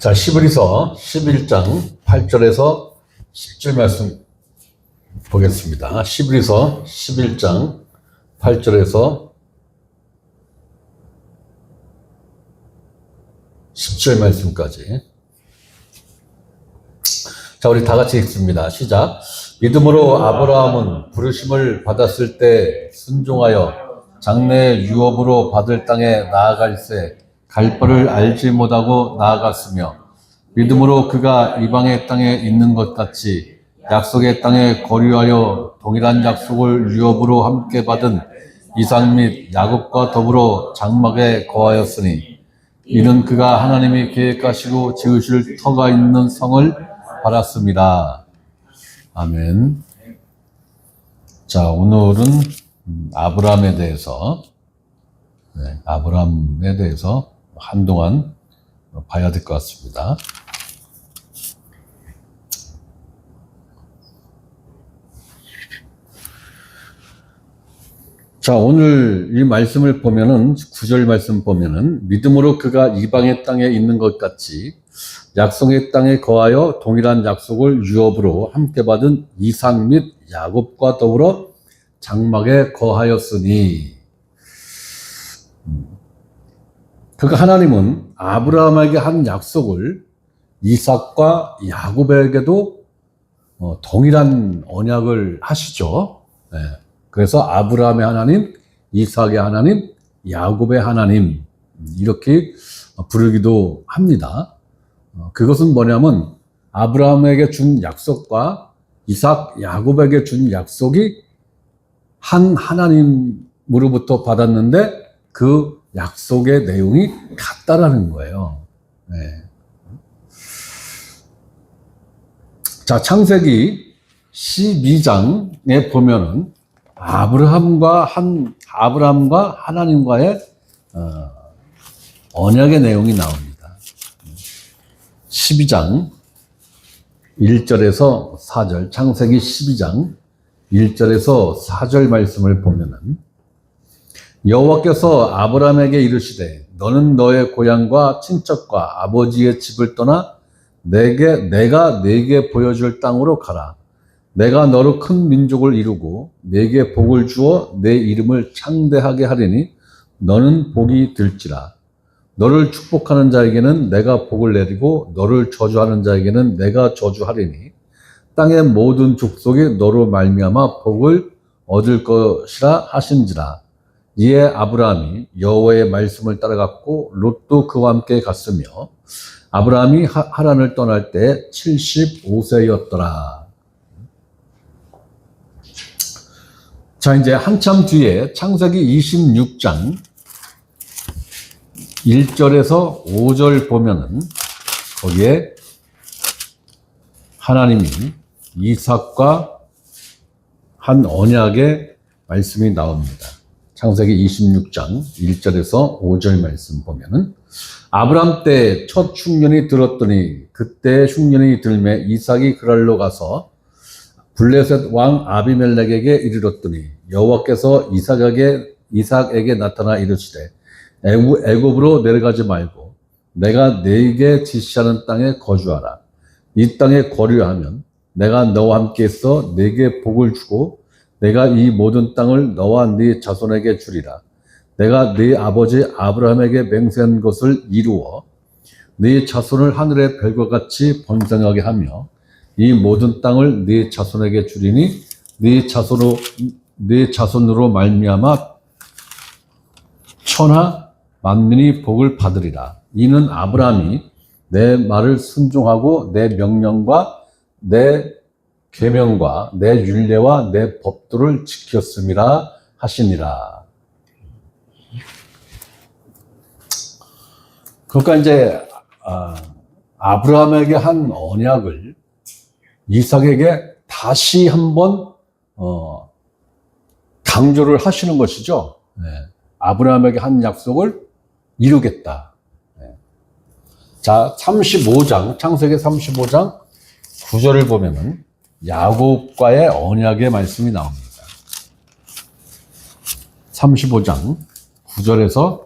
자, 히브리서 11장 8절에서 10절 말씀 보겠습니다. 히브리서 11장 8절에서 10절 말씀까지. 자, 우리 다 같이 읽습니다. 시작. 믿음으로 아브라함은 부르심을 받았을 때 순종하여 장래 유업으로 받을 땅에 나아갈새 갈 바를 알지 못하고 나아갔으며, 믿음으로 그가 이방의 땅에 있는 것 같이 약속의 땅에 거류하여 동일한 약속을 유업으로 함께 받은 이삭 및 야곱과 더불어 장막에 거하였으니, 이는 그가 하나님이 계획하시고 지으실 터가 있는 성을 받았습니다. 아멘. 자, 오늘은 아브라함에 대해서 한동안 봐야 될 것 같습니다. 자, 오늘 이 말씀을 보면은, 9절 말씀 보면은, 믿음으로 그가 이방의 땅에 있는 것 같이 약속의 땅에 거하여 동일한 약속을 유업으로 함께 받은 이삭 및 야곱과 더불어 장막에 거하였으니. 그러니까 하나님은 아브라함에게 한 약속을 이삭과 야곱에게도 동일한 언약을 하시죠. 네. 그래서 아브라함의 하나님, 이삭의 하나님, 야곱의 하나님, 이렇게 부르기도 합니다. 그것은 뭐냐면 아브라함에게 준 약속과 이삭, 야곱에게 준 약속이 한 하나님으로부터 받았는데 그 약속의 내용이 같다라는 거예요. 네. 자, 창세기 12장에 보면은 아브라함과 하나님과의 언약의 내용이 나옵니다. 12장 1절에서 4절, 창세기 12장 1절에서 4절 말씀을 보면은, 여호와께서 아브라함에게 이르시되 너는 너의 고향과 친척과 아버지의 집을 떠나 내가 네게 보여줄 땅으로 가라. 내가 너로 큰 민족을 이루고 네게 복을 주어 내 이름을 창대하게 하리니 너는 복이 될지라. 너를 축복하는 자에게는 내가 복을 내리고 너를 저주하는 자에게는 내가 저주하리니 땅의 모든 족속이 너로 말미암아 복을 얻을 것이라 하신지라. 이에 아브라함이 여호와의 말씀을 따라갔고 롯도 그와 함께 갔으며, 아브라함이 하란을 떠날 때 75세였더라. 자, 이제 한참 뒤에 창세기 26장 1절에서 5절 보면은 거기에 하나님이 이삭과 한 언약의 말씀이 나옵니다. 창세기 26장 1절에서 5절 말씀 보면은, 아브람 때 첫 흉년이 들었더니 그때 흉년이 들매 이삭이 그랄로 가서 블레셋 왕 아비멜렉에게 이르렀더니 여호와께서 이삭에게 나타나 이르시되 애굽으로 내려가지 말고 내가 네게 지시하는 땅에 거주하라. 이 땅에 거류하면 내가 너와 함께 있어 네게 복을 주고 내가 이 모든 땅을 너와 네 자손에게 주리라. 내가 네 아버지 아브라함에게 맹세한 것을 이루어 네 자손을 하늘의 별과 같이 번성하게 하며 이 모든 땅을 네 자손에게 주리니 네 자손으로 말미암아 천하 만민이 복을 받으리라. 이는 아브라함이 내 말을 순종하고 내 명령과 내 계명과 내 율례와 내 법도를 지켰음이라 하시니라. 그러니까 이제 아브라함에게 한 언약을 이삭에게 다시 한번 강조를 하시는 것이죠. 네. 아브라함에게 한 약속을 이루겠다. 네. 자, 35장, 창세기 35장 9절을 보면은 야곱과의 언약의 말씀이 나옵니다. 35장 9절에서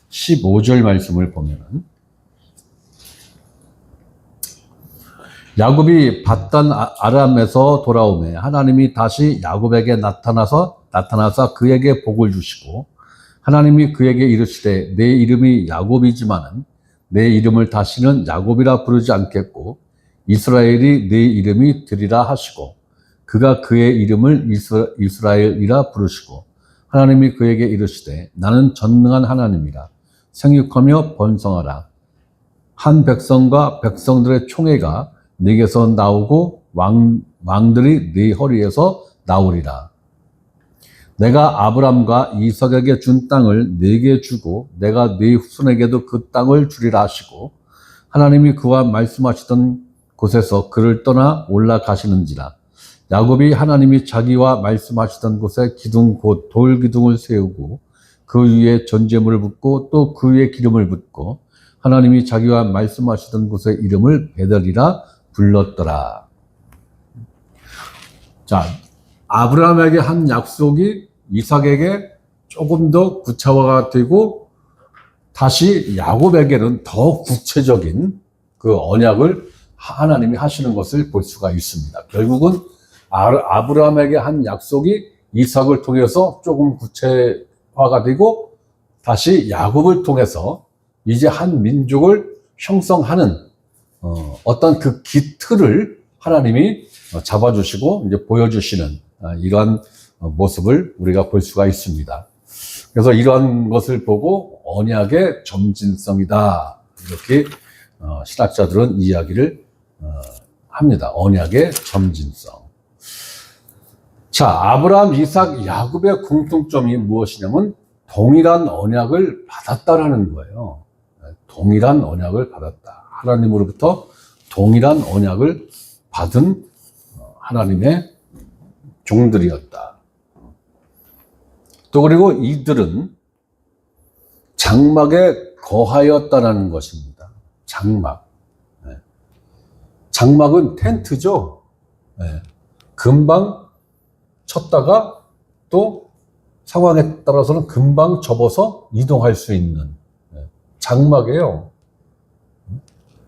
15절 말씀을 보면은, 야곱이 밧단 아람에서 돌아오매 하나님이 다시 야곱에게 나타나서 그에게 복을 주시고 하나님이 그에게 이르시되 내 이름이 야곱이지만은 내 이름을 다시는 야곱이라 부르지 않겠고 이스라엘이 내 이름이 되리라 하시고 그가 그의 이름을 이스라엘이라 부르시고 하나님이 그에게 이르시되 나는 전능한 하나님이라 생육하며 번성하라 한 백성과 백성들의 총회가 네게서 나오고 왕들이 네 허리에서 나오리라. 내가 아브람과 이삭에게 준 땅을 네게 주고 내가 네 후손에게도 그 땅을 주리라 하시고 하나님이 그와 말씀하시던 곳에서 그를 떠나 올라가시는지라. 야곱이 하나님이 자기와 말씀하시던 곳에 기둥 곧 돌기둥을 세우고 그 위에 전제물을 붓고 또 그 위에 기름을 붓고 하나님이 자기와 말씀하시던 곳의 이름을 베델이라 불렀더라. 자, 아브라함에게 한 약속이 이삭에게 조금 더 구체화가 되고 다시 야곱에게는 더 구체적인 그 언약을 하나님이 하시는 것을 볼 수가 있습니다. 결국은 아브라함에게 한 약속이 이삭을 통해서 조금 구체화가 되고 다시 야곱을 통해서 이제 한 민족을 형성하는 어떤 그 기틀을 하나님이 잡아주시고 이제 보여주시는 이러한 모습을 우리가 볼 수가 있습니다. 그래서 이러한 것을 보고 언약의 점진성이다 이렇게 신학자들은 이야기를 합니다. 언약의 점진성. 자, 아브라함, 이삭, 야곱의 공통점이 무엇이냐면 동일한 언약을 받았다라는 거예요. 동일한 언약을 받았다. 하나님으로부터 동일한 언약을 받은 하나님의 종들이었다. 또 그리고 이들은 장막에 거하였다라는 것입니다. 장막. 장막은 텐트죠. 금방 쳤다가 또 상황에 따라서는 금방 접어서 이동할 수 있는 장막이에요.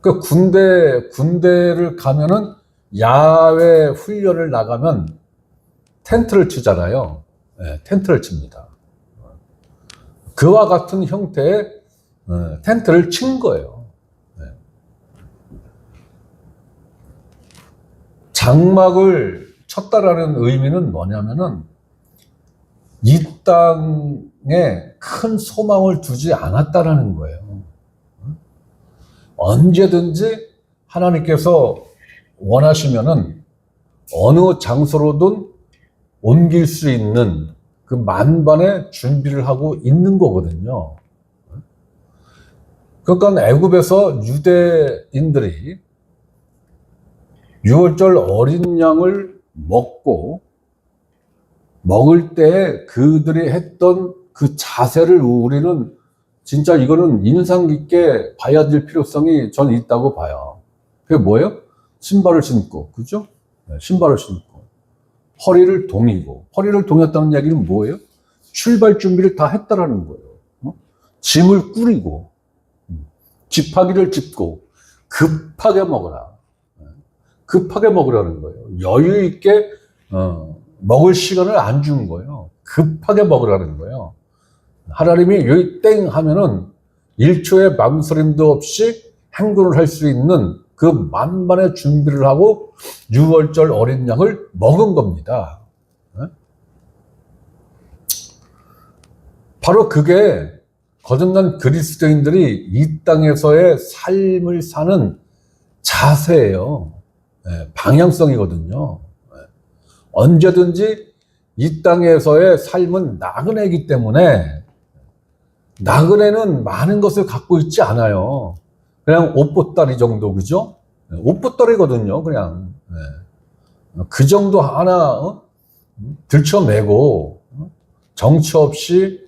그 군대를 가면은 야외 훈련을 나가면 텐트를 치잖아요. 텐트를 칩니다. 그와 같은 형태의 텐트를 친 거예요. 장막을 쳤다라는 의미는 뭐냐면은 이 땅에 큰 소망을 두지 않았다라는 거예요. 언제든지 하나님께서 원하시면은 어느 장소로든 옮길 수 있는 그 만반의 준비를 하고 있는 거거든요. 그러니까 애굽에서 유대인들이 유월절 어린 양을 먹을 때 그들이 했던 그 자세를 우리는 진짜 이거는 인상 깊게 봐야 될 필요성이 저는 있다고 봐요. 그게 뭐예요? 신발을 신고, 그죠? 신발을 신고, 허리를 동이고, 허리를 동였다는 얘기는 뭐예요? 출발 준비를 다 했다라는 거예요. 짐을 꾸리고, 지팡이를 짚고, 급하게 먹어라. 급하게 먹으라는 거예요. 여유 있게, 먹을 시간을 안 준 거예요. 급하게 먹으라는 거예요. 하나님이 여기 땡 하면은 1초의 망설임도 없이 행동을 할 수 있는 그 만반의 준비를 하고 6월절 어린 양을 먹은 겁니다. 바로 그게 거듭난 그리스도인들이 이 땅에서의 삶을 사는 자세예요. 방향성이거든요. 언제든지 이 땅에서의 삶은 나그네이기 때문에 나그네는 많은 것을 갖고 있지 않아요. 그냥 옷보따리 정도, 그죠? 옷보따리거든요, 그냥. 그 정도 하나 들쳐매고 정처 없이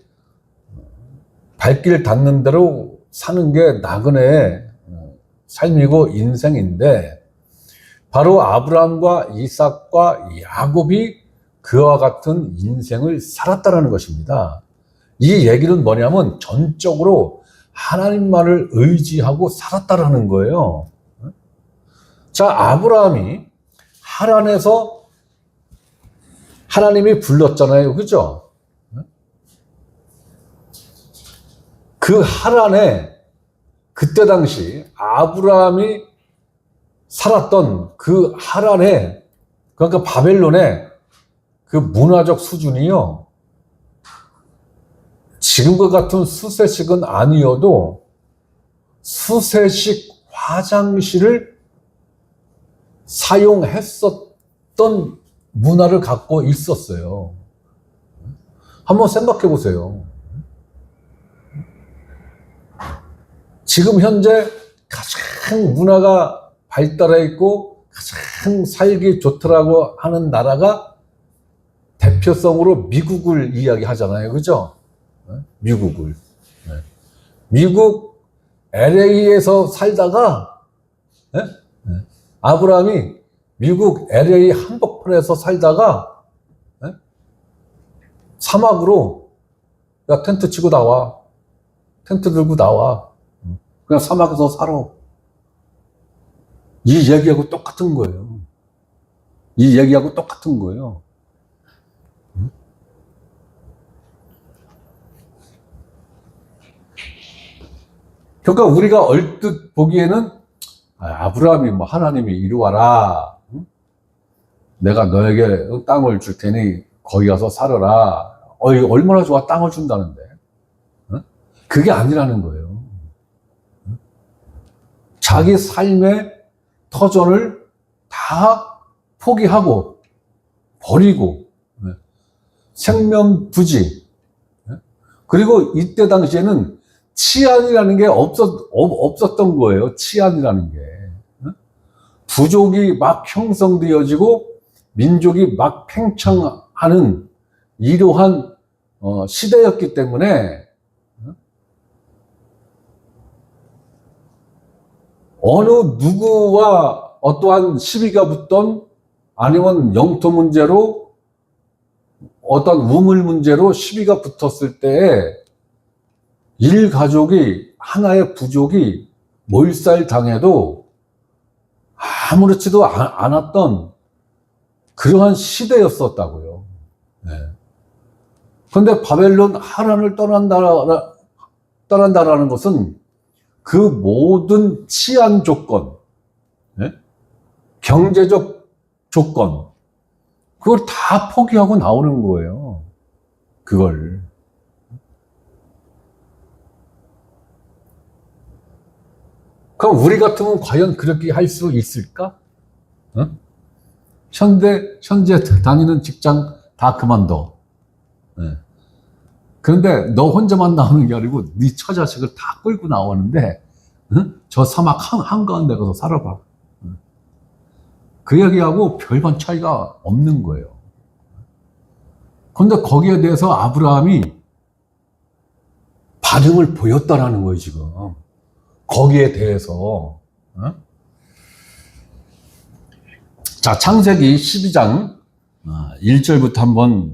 발길 닿는 대로 사는 게 나그네의 삶이고 인생인데 바로 아브라함과 이삭과 야곱이 그와 같은 인생을 살았다는 것입니다. 이 얘기는 뭐냐면 전적으로 하나님만을 의지하고 살았다라는 거예요. 자, 아브라함이 하란에서 하나님이 불렀잖아요. 그죠? 그 하란에 그때 당시 아브라함이 살았던 그 하란에, 그러니까 바벨론의 그 문화적 수준이요, 지금과 같은 수세식은 아니어도 수세식 화장실을 사용했었던 문화를 갖고 있었어요. 한번 생각해 보세요. 지금 현재 가장 문화가 발달해 있고 가장 살기 좋더라고 하는 나라가 대표성으로 미국을 이야기하잖아요. 그죠? 미국을. 미국 LA에서 살다가, 아브라함이 미국 LA 한복판에서 살다가 사막으로, 야, 텐트 치고 나와. 텐트 들고 나와. 그냥 사막에서 살아. 이 얘기하고 똑같은 거예요. 이 얘기하고 똑같은 거예요. 그러니까 우리가 얼뜻 보기에는 아브라함이 뭐 하나님이 이리 와라. 내가 너에게 땅을 줄 테니 거기 가서 살아라. 얼마나 좋아, 땅을 준다는데. 그게 아니라는 거예요. 자기 삶의 터전을 다 포기하고 버리고 생명부지, 그리고 이때 당시에는 치안이라는 게 없었던 거예요. 치안이라는 게. 부족이 막 형성되어지고 민족이 막 팽창하는 이러한 시대였기 때문에 어느 누구와 어떠한 시비가 붙던, 아니면 영토 문제로 어떤 우물 문제로 시비가 붙었을 때에 일가족이, 하나의 부족이 몰살당해도 아무렇지도 않았던 그러한 시대였었다고요. 그런데 바벨론 하란을 떠난다라는 것은 그 모든 치안 조건, 경제적 조건, 그걸 다 포기하고 나오는 거예요. 그걸. 그럼 우리 같으면 과연 그렇게 할 수 있을까? 현재 다니는 직장 다 그만둬. 그런데 너 혼자만 나오는 게 아니고 네 처자식을 다 끌고 나오는데, 저 사막 한가운데 가서 살아봐. 그 얘기하고 별반 차이가 없는 거예요. 그런데 거기에 대해서 아브라함이 반응을 보였다라는 거예요, 지금. 거기에 대해서. 자, 창세기 12장 1절부터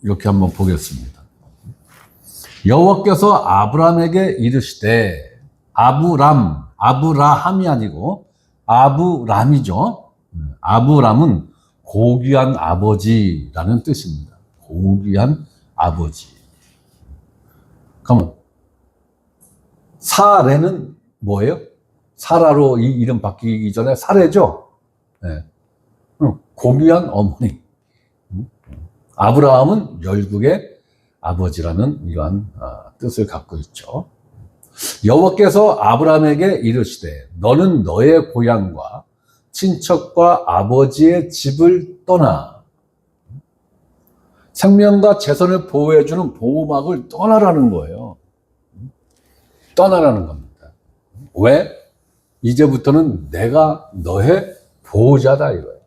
이렇게 한번 보겠습니다. 여호와께서 아브라함에게 이르시되, 아브라함이 아니고 아브람이죠. 아브람은 고귀한 아버지라는 뜻입니다. 고귀한 아버지. 그러면 사레는 뭐예요? 사라로 이 이름 바뀌기 전에 사레죠. 고귀한 어머니. 아브라함은 열국의 아버지라는 이러한 뜻을 갖고 있죠. 여호와께서 아브라함에게 이르시되, 너는 너의 고향과 친척과 아버지의 집을 떠나 생명과 재산을 보호해주는 보호막을 떠나라는 거예요. 떠나라는 겁니다. 왜? 이제부터는 내가 너의 보호자다 이거예요.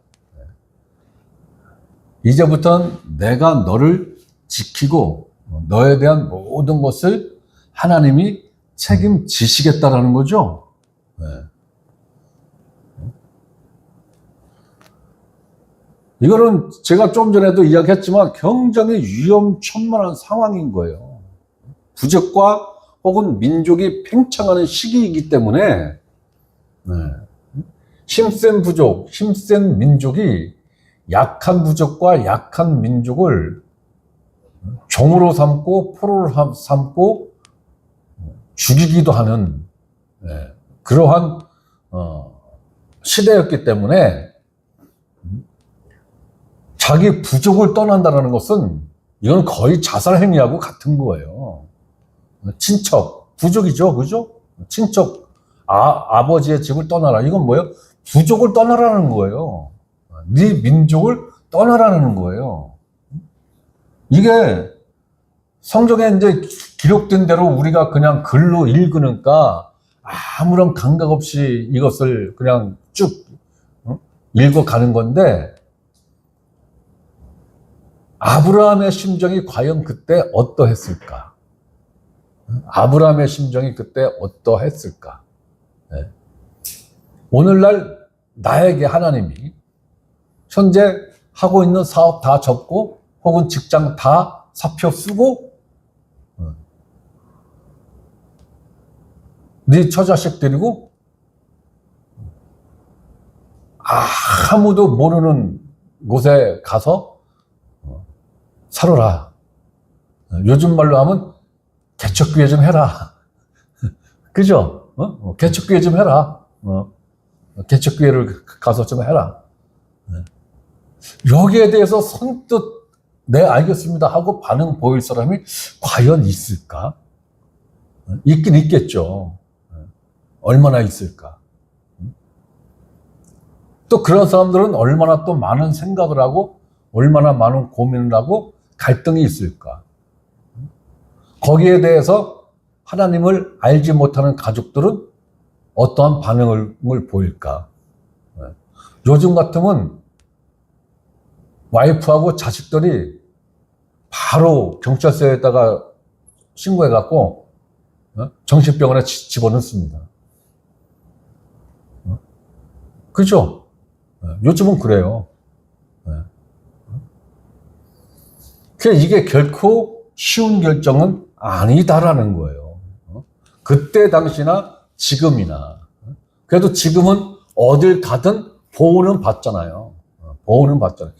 이제부터는 내가 너를 지키고 너에 대한 모든 것을 하나님이 책임지시겠다라는 거죠. 이거는 제가 좀 전에도 이야기했지만 굉장히 위험천만한 상황인 거예요. 부족과 혹은 민족이 팽창하는 시기이기 때문에 힘센 부족, 힘센 민족이 약한 부족과 약한 민족을 종으로 삼고 포로로 삼고 죽이기도 하는 그러한 시대였기 때문에 자기 부족을 떠난다는 것은 이건 거의 자살 행위하고 같은 거예요. 친척, 부족이죠, 그죠? 친척, 아버지의 집을 떠나라. 이건 뭐예요? 부족을 떠나라는 거예요. 네 민족을 떠나라는 거예요. 이게 성경에 이제 기록된 대로 우리가 그냥 글로 읽으니까 아무런 감각 없이 이것을 그냥 쭉 읽어가는 건데, 아브라함의 심정이 과연 그때 어떠했을까? 아브라함의 심정이 그때 어떠했을까? 오늘날 나에게 하나님이 현재 하고 있는 사업 다 접고 혹은 직장 다 사표 쓰고 네 처자식 데리고 아무도 모르는 곳에 가서 살아라. 요즘 말로 하면 개척교회 좀 해라. 그죠? 개척교회 좀 해라. 개척교회를 가서 좀 해라. 여기에 대해서 선뜻 네 알겠습니다 하고 반응 보일 사람이 과연 있을까? 있긴 있겠죠. 얼마나 있을까? 또 그런 사람들은 얼마나 또 많은 생각을 하고 얼마나 많은 고민을 하고 갈등이 있을까? 거기에 대해서 하나님을 알지 못하는 가족들은 어떠한 반응을 보일까? 요즘 같으면 와이프하고 자식들이 바로 경찰서에다가 신고해갖고 정신병원에 집어넣습니다. 그죠? 요즘은 그래요. 이게 결코 쉬운 결정은 아니다라는 거예요. 그때 당시나 지금이나. 그래도 지금은 어딜 가든 보호는 받잖아요. 보호는 받잖아요.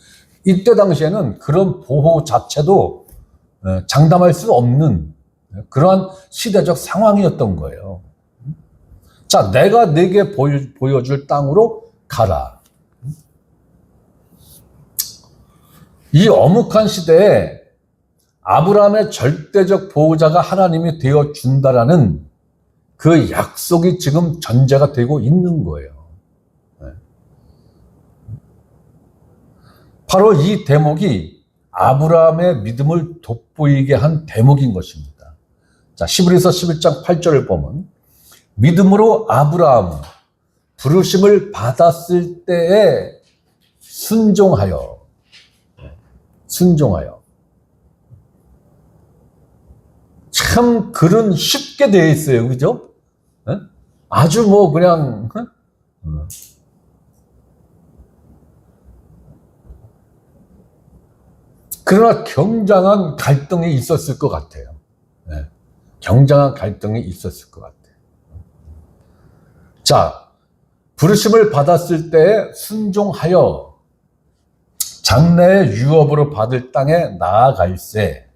이때 당시에는 그런 보호 자체도 장담할 수 없는 그러한 시대적 상황이었던 거예요. 자, 내가 네게 보여줄 땅으로 가라. 이 엄혹한 시대에 아브라함의 절대적 보호자가 하나님이 되어 준다라는 그 약속이 지금 전제가 되고 있는 거예요. 바로 이 대목이 아브라함의 믿음을 돋보이게 한 대목인 것입니다. 자, 히브리서 11장 8절을 보면 믿음으로 아브라함은 부르심을 받았을 때에 순종하여 참 글은 쉽게 되어 있어요. 그죠? 아주 뭐 그냥 그러나 굉장한 갈등이 있었을 것 같아요. 굉장한 갈등이 있었을 것 같아요. 자, 부르심을 받았을 때 순종하여 장래의 유업으로 받을 땅에 나아갈새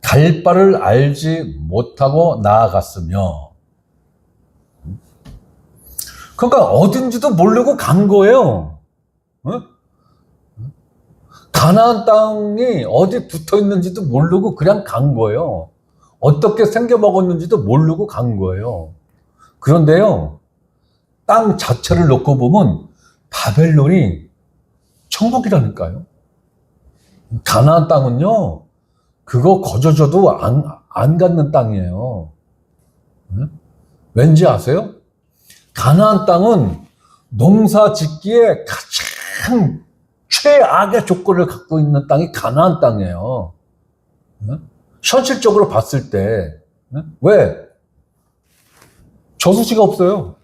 갈 바를 알지 못하고 나아갔으며, 그러니까 어딘지도 모르고 간 거예요. 가나안 땅이 어디 붙어 있는지도 모르고 그냥 간 거예요. 어떻게 생겨 먹었는지도 모르고 간 거예요. 그런데요, 땅 자체를 놓고 보면 바벨론이 천국이라니까요. 가나안 땅은요, 그거 거저줘도 안 갖는 땅이에요. 왠지 아세요? 가나안 땅은 농사 짓기에 가장 최악의 조건을 갖고 있는 땅이 가나안 땅이에요. 현실적으로 봤을 때. 왜? 저수지가 없어요.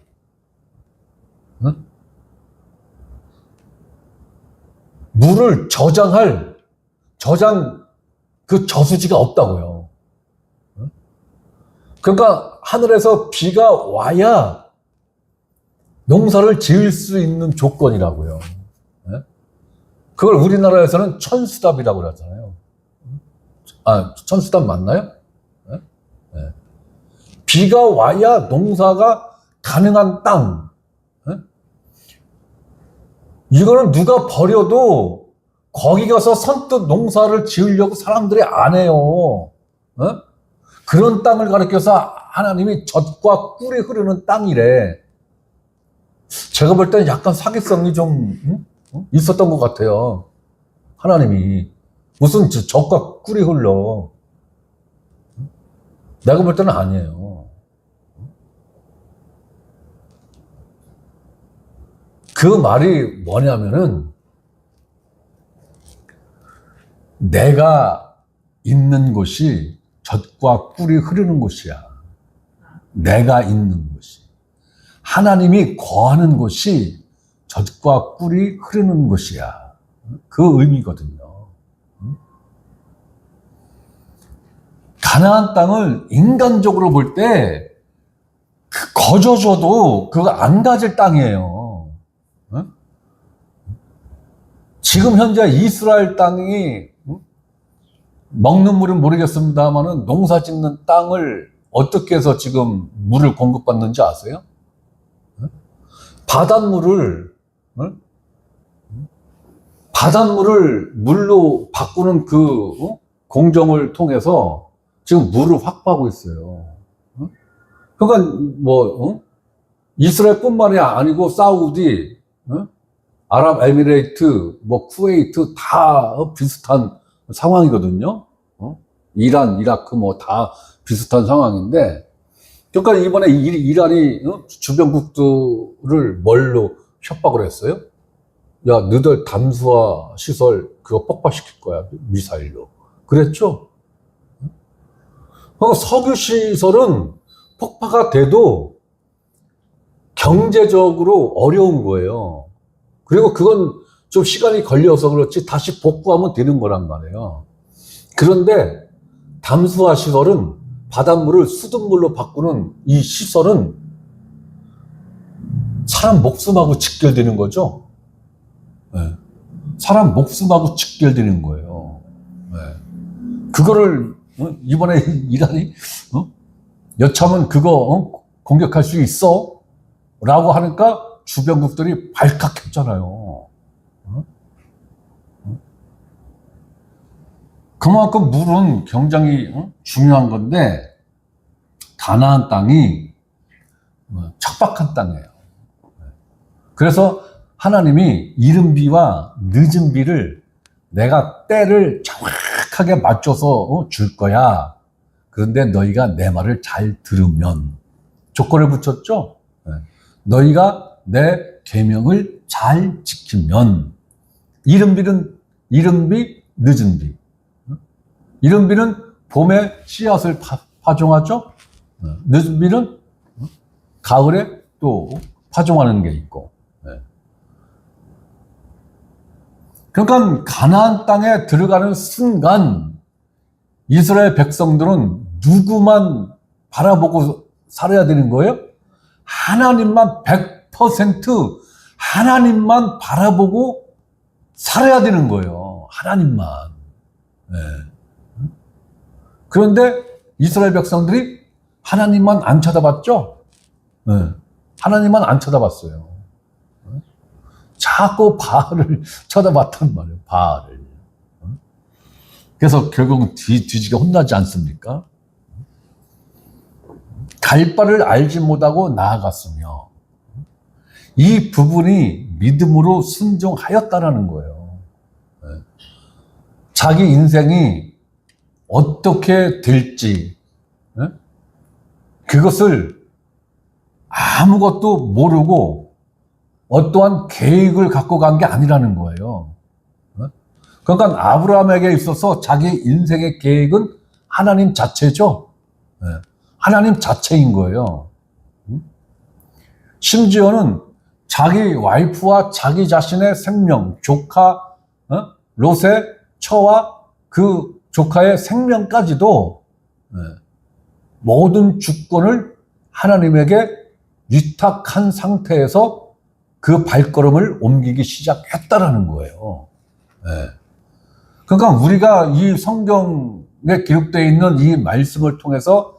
물을 저장 그 저수지가 없다고요. 그러니까 하늘에서 비가 와야 농사를 지을 수 있는 조건이라고요. 예? 그걸 우리나라에서는 천수답이라고 그러잖아요. 아, 천수답 맞나요? 예? 예. 비가 와야 농사가 가능한 땅. 예? 이거는 누가 버려도 거기 가서 선뜻 농사를 지으려고 사람들이 안 해요. 예? 그런 땅을 가리켜서 하나님이 젖과 꿀이 흐르는 땅이래. 제가 볼 때는 약간 사기성이 좀 있었던 것 같아요. 하나님이. 무슨 젖과 꿀이 흘러. 내가 볼 때는 아니에요. 그 말이 뭐냐면은 내가 있는 곳이 젖과 꿀이 흐르는 곳이야. 내가 있는 곳이. 하나님이 거하는 곳이 젖과 꿀이 흐르는 곳이야. 그 의미거든요. 가나안 땅을 인간적으로 볼 때 거저줘도 그거 안 가질 땅이에요. 지금 현재 이스라엘 땅이 먹는 물은 모르겠습니다만은 농사 짓는 땅을 어떻게 해서 지금 물을 공급받는지 아세요? 바닷물을 물로 바꾸는 그 공정을 통해서 지금 물을 확보하고 있어요. 그러니까 이스라엘뿐만이 아니고 사우디, 아랍에미레이트, 쿠웨이트 다 비슷한 상황이거든요. 이란, 이라크 다 비슷한 상황인데, 그러니까 이번에 이란이 주변국들을 뭘로 협박을 했어요? 야, 너들 담수화 시설 그거 폭파시킬 거야, 미사일로. 그랬죠? 석유 시설은 폭파가 돼도 경제적으로 어려운 거예요. 그리고 그건 좀 시간이 걸려서 그렇지 다시 복구하면 되는 거란 말이에요. 그런데 담수화 시설은 바닷물을 수돗물로 바꾸는 이 시설은 사람 목숨하고 직결되는 거죠. 네. 사람 목숨하고 직결되는 거예요. 네. 그거를 이번에 이란이 여차하면 그거 공격할 수 있어? 라고 하니까 주변국들이 발칵했잖아요. 그만큼 물은 굉장히 중요한 건데 가나안 땅이 척박한 땅이에요. 그래서 하나님이 이른 비와 늦은 비를 내가 때를 정확하게 맞춰서 줄 거야. 그런데 너희가 내 말을 잘 들으면, 조건을 붙였죠. 너희가 내 계명을 잘 지키면, 이른 비, 늦은 비. 이른 비는 봄에 씨앗을 파종하죠. 늦은 비는 가을에 또 파종하는 게 있고. 그러니까 가나안 땅에 들어가는 순간 이스라엘 백성들은 누구만 바라보고 살아야 되는 거예요? 하나님만 100% 하나님만 바라보고 살아야 되는 거예요. 하나님만. 네. 그런데 이스라엘 백성들이 하나님만 안 쳐다봤죠? 네. 하나님만 안 쳐다봤어요. 자꾸 바알을 쳐다봤단 말이에요. 바알을. 그래서 결국은 뒤지게 혼나지 않습니까? 갈 바를 알지 못하고 나아갔으며, 이 부분이 믿음으로 순종하였다라는 거예요. 자기 인생이 어떻게 될지 그것을 아무것도 모르고 어떠한 계획을 갖고 간 게 아니라는 거예요. 그러니까 아브라함에게 있어서 자기 인생의 계획은 하나님 자체죠. 하나님 자체인 거예요. 심지어는 자기 와이프와 자기 자신의 생명, 조카 롯의 처와 그 조카의 생명까지도 모든 주권을 하나님에게 위탁한 상태에서 그 발걸음을 옮기기 시작했다라는 거예요. 네. 그러니까 우리가 이 성경에 기록되어 있는 이 말씀을 통해서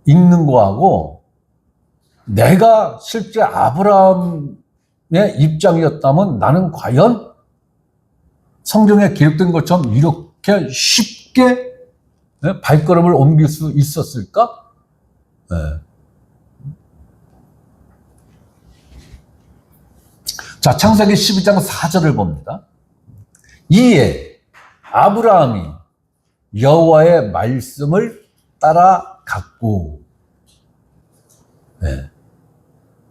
읽는 거하고 내가 실제 아브라함의 입장이었다면 나는 과연 성경에 기록된 것처럼 이렇게 쉽게 발걸음을 옮길 수 있었을까? 네. 자, 창세기 12장 4절을 봅니다. 이에 아브라함이 여호와의 말씀을 따라갔고, 네.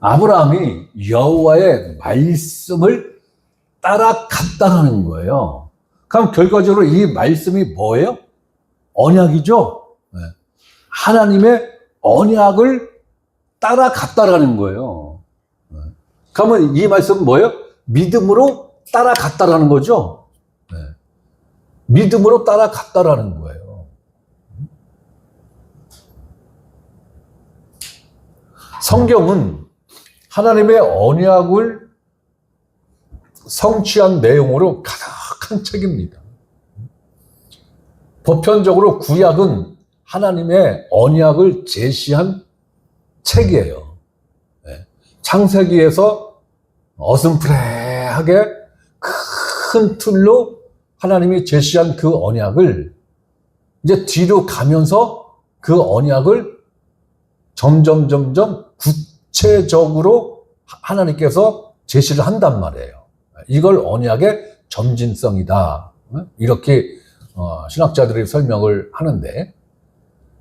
아브라함이 여호와의 말씀을 따라갔다는 거예요. 그럼 결과적으로 이 말씀이 뭐예요? 언약이죠. 네. 하나님의 언약을 따라갔다라는 거예요. 네. 그러면 이 말씀은 뭐예요? 믿음으로 따라갔다라는 거죠. 네. 믿음으로 따라갔다라는 거예요. 성경은 하나님의 언약을 성취한 내용으로 가득한 책입니다. 보편적으로 구약은 하나님의 언약을 제시한 책이에요. 네. 창세기에서 어슴푸레하게 큰 틀로 하나님이 제시한 그 언약을 이제 뒤로 가면서 그 언약을 점점 구체적으로 하나님께서 제시를 한단 말이에요. 이걸 언약의 점진성이다. 이렇게 신학자들이 설명을 하는데,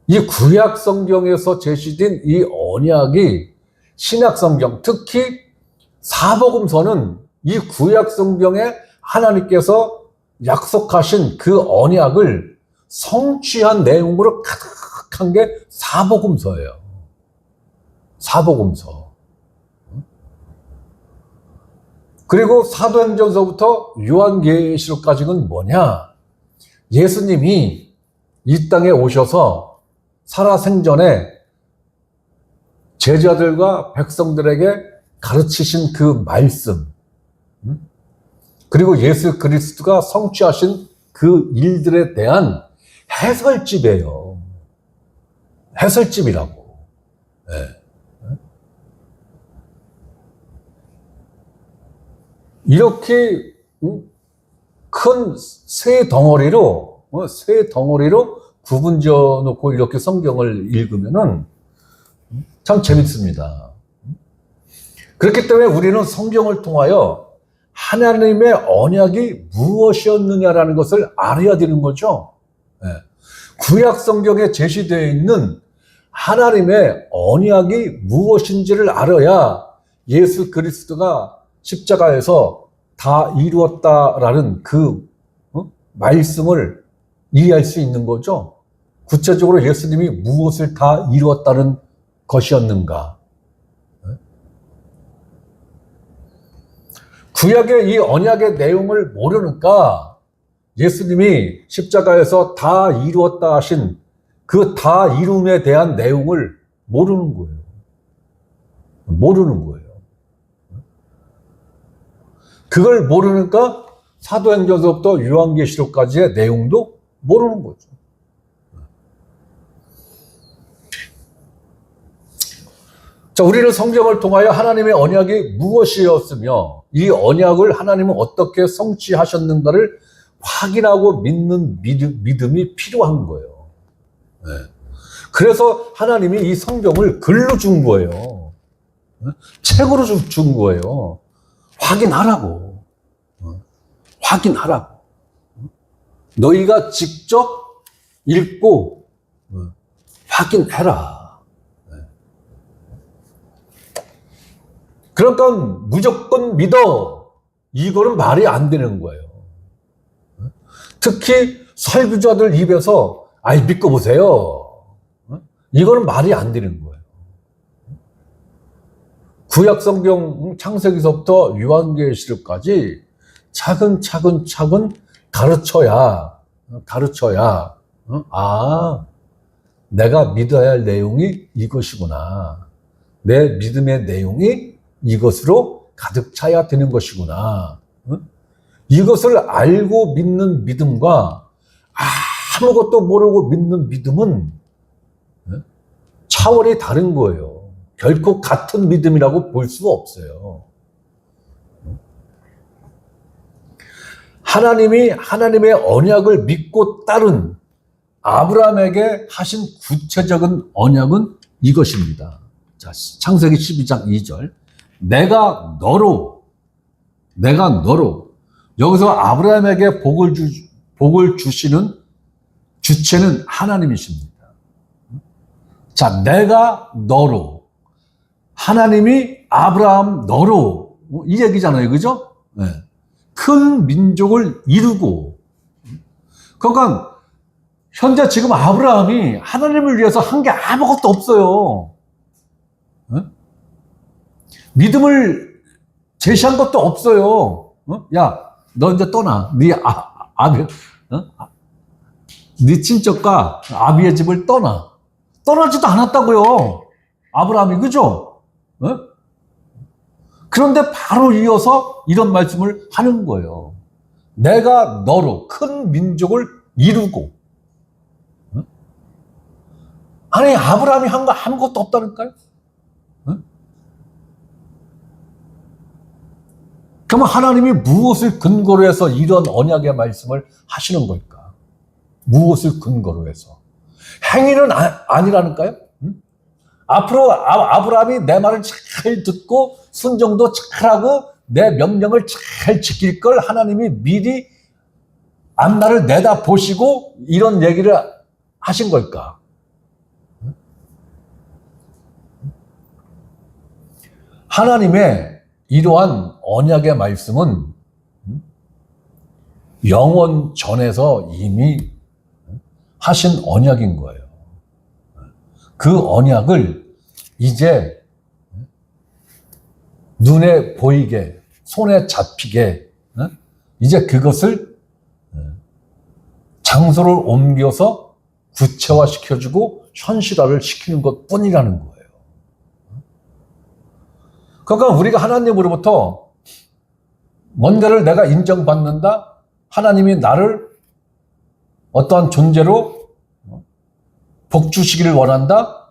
이 구약 성경에서 제시된 이 언약이 신약 성경, 특히 사복음서는 이 구약 성경에 하나님께서 약속하신 그 언약을 성취한 내용으로 가득한 게 사복음서예요. 사복음서. 그리고 사도행전서부터 요한계시록까지는 뭐냐? 예수님이 이 땅에 오셔서 살아생전에 제자들과 백성들에게 가르치신 그 말씀, 그리고 예수 그리스도가 성취하신 그 일들에 대한 해설집이에요. 해설집이라고. 네. 이렇게 큰 새 덩어리로 구분지어 놓고 이렇게 성경을 읽으면은 참 재밌습니다. 그렇기 때문에 우리는 성경을 통하여 하나님의 언약이 무엇이었느냐라는 것을 알아야 되는 거죠. 네. 구약 성경에 제시되어 있는 하나님의 언약이 무엇인지를 알아야 예수 그리스도가 십자가에서 다 이루었다라는 그 말씀을 이해할 수 있는 거죠. 구체적으로 예수님이 무엇을 다 이루었다는 것이었는가. 구약의 이 언약의 내용을 모르니까 예수님이 십자가에서 다 이루었다 하신 그 다 이룸에 대한 내용을 모르는 거예요. 모르는 거예요. 그걸 모르니까 사도행전서부터 요한계시록까지의 내용도 모르는 거죠. 자, 우리는 성경을 통하여 하나님의 언약이 무엇이었으며 이 언약을 하나님은 어떻게 성취하셨는가를 확인하고 믿는 믿음이 필요한 거예요. 네. 그래서 하나님이 이 성경을 글로 준 거예요. 책으로 준 거예요. 확인하라고. 확인하라고. 너희가 직접 읽고 확인해라. 그러니까 무조건 믿어. 이거는 말이 안 되는 거예요. 특히 설교자들 입에서 아이 믿고 보세요. 이거는 말이 안 되는 거예요. 구약 성경 창세기서부터 요한계시록까지 차근차근 가르쳐야 내가 믿어야 할 내용이 이것이구나. 내 믿음의 내용이 이것으로 가득 차야 되는 것이구나. 이것을 알고 믿는 믿음과 아무것도 모르고 믿는 믿음은 차원이 다른 거예요. 결코 같은 믿음이라고 볼 수가 없어요. 하나님이 하나님의 언약을 믿고 따른 아브라함에게 하신 구체적인 언약은 이것입니다. 자, 창세기 12장 2절. 내가 너로 여기서 아브라함에게 복을 주시는 주체는 하나님이십니다. 자, 내가 너로, 하나님이 아브라함 너로, 이 얘기잖아요. 그죠? 네. 큰 민족을 이루고. 그러니까 현재 지금 아브라함이 하나님을 위해서 한 게 아무것도 없어요. 네? 믿음을 제시한 것도 없어요. 야, 너 이제 떠나. 네 친척과 아비의 집을 떠나. 떠나지도 않았다고요. 아브라함이, 그죠? 그런데 바로 이어서 이런 말씀을 하는 거예요. 내가 너로 큰 민족을 이루고. 아니, 아브라함이 한 거 아무것도 없다니까요? 그러면 하나님이 무엇을 근거로 해서 이런 언약의 말씀을 하시는 걸까? 무엇을 근거로 해서? 행위는 아니라니까요? 앞으로 아브라함이 내 말을 잘 듣고 순종도 잘하고 내 명령을 잘 지킬 걸 하나님이 미리 앞날을 내다보시고 이런 얘기를 하신 걸까? 하나님의 이러한 언약의 말씀은 영원 전에서 이미 하신 언약인 거예요. 그 언약을 이제 눈에 보이게, 손에 잡히게, 이제 그것을 장소를 옮겨서 구체화시켜주고 현실화를 시키는 것 뿐이라는 거예요. 그러니까 우리가 하나님으로부터 뭔가를 내가 인정받는다? 하나님이 나를 어떠한 존재로 복 주시기를 원한다?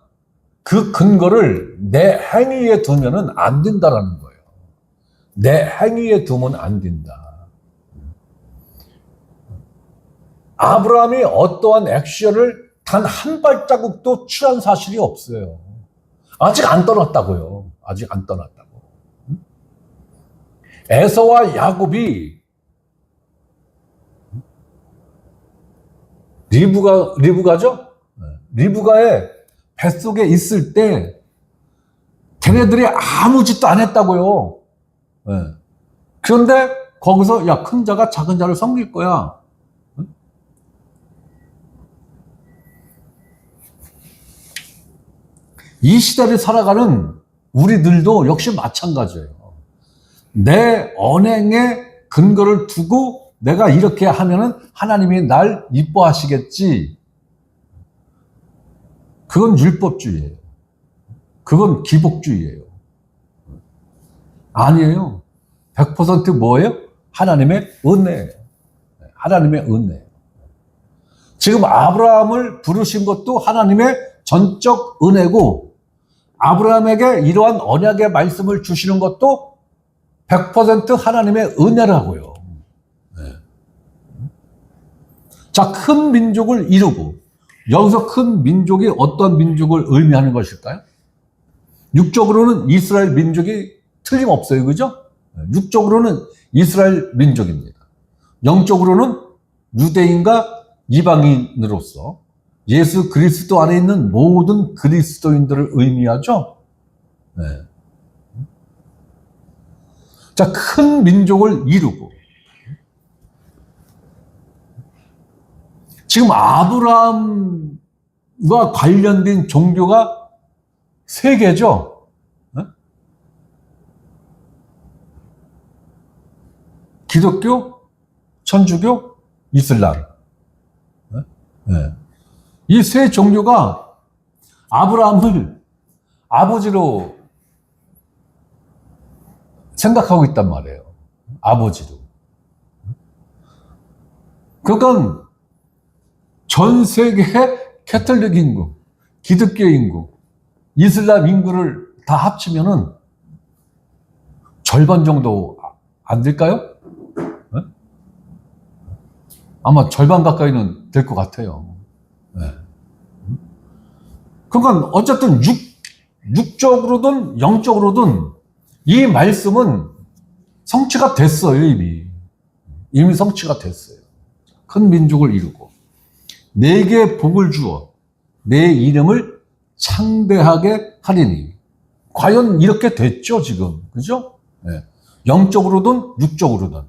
그 근거를 내 행위에 두면은 안 된다라는 거예요. 내 행위에 두면 안 된다. 아브라함이 어떠한 액션을 단 한 발자국도 취한 사실이 없어요. 아직 안 떠났다고요. 아직 안 떠났다고. 에서와 야곱이 리브가죠? 리브가의 뱃속에 있을 때 걔네들이 아무 짓도 안 했다고요. 그런데 거기서 야, 큰 자가 작은 자를 섬길 거야. 이 시대를 살아가는 우리들도 역시 마찬가지예요. 내 언행에 근거를 두고 내가 이렇게 하면은 하나님이 날 이뻐하시겠지. 그건 율법주의예요. 그건 기복주의예요. 아니에요. 100% 뭐예요? 하나님의 은혜예요. 하나님의 은혜예요. 지금 아브라함을 부르신 것도 하나님의 전적 은혜고, 아브라함에게 이러한 언약의 말씀을 주시는 것도 100% 하나님의 은혜라고요. 네. 자, 큰 민족을 이루고, 여기서 큰 민족이 어떤 민족을 의미하는 것일까요? 육적으로는 이스라엘 민족이 틀림없어요. 그죠? 육적으로는 이스라엘 민족입니다. 영적으로는 유대인과 이방인으로서 예수 그리스도 안에 있는 모든 그리스도인들을 의미하죠. 네. 자, 큰 민족을 이루고, 지금 아브라함과 관련된 종교가 3개죠. 네? 기독교, 천주교, 이슬람. 네. 이 3 종교가 아브라함을 아버지로 생각하고 있단 말이에요. 아버지도. 그러니까 전 세계 캐톨릭 인구, 기독교 인구, 이슬람 인구를 다 합치면은 절반 정도 안 될까요? 네? 아마 절반 가까이는 될 것 같아요. 네. 그러니까 어쨌든 육적으로든 영적으로든 이 말씀은 성취가 됐어요, 이미. 이미 성취가 됐어요. 큰 민족을 이루고 내게 복을 주어 내 이름을 창대하게 하리니. 과연 이렇게 됐죠, 지금. 그죠? 네. 영적으로든 육적으로든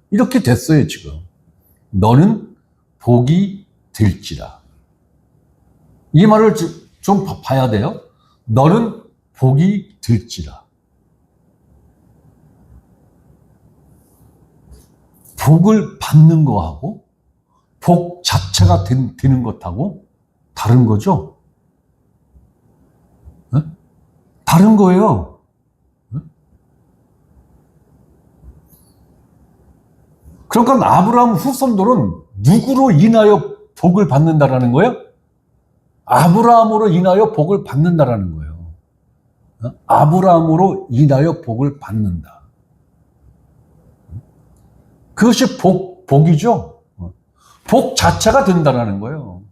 이렇게 됐어요, 지금. 너는 복이 될지라. 이 말을 좀 봐야 돼요. 너는 복이 될지라. 복을 받는 거하고 복 자체가 되는 것하고 다른 거죠? 네? 다른 거예요. 네? 그러니까 아브라함 후손들은 누구로 인하여 복을 받는다라는 거예요? 아브라함으로 인하여 복을 받는다라는 거예요. 아브라함으로 인하여 복을 받는다. 그것이 복이죠. 복 자체가 된다라는 거예요.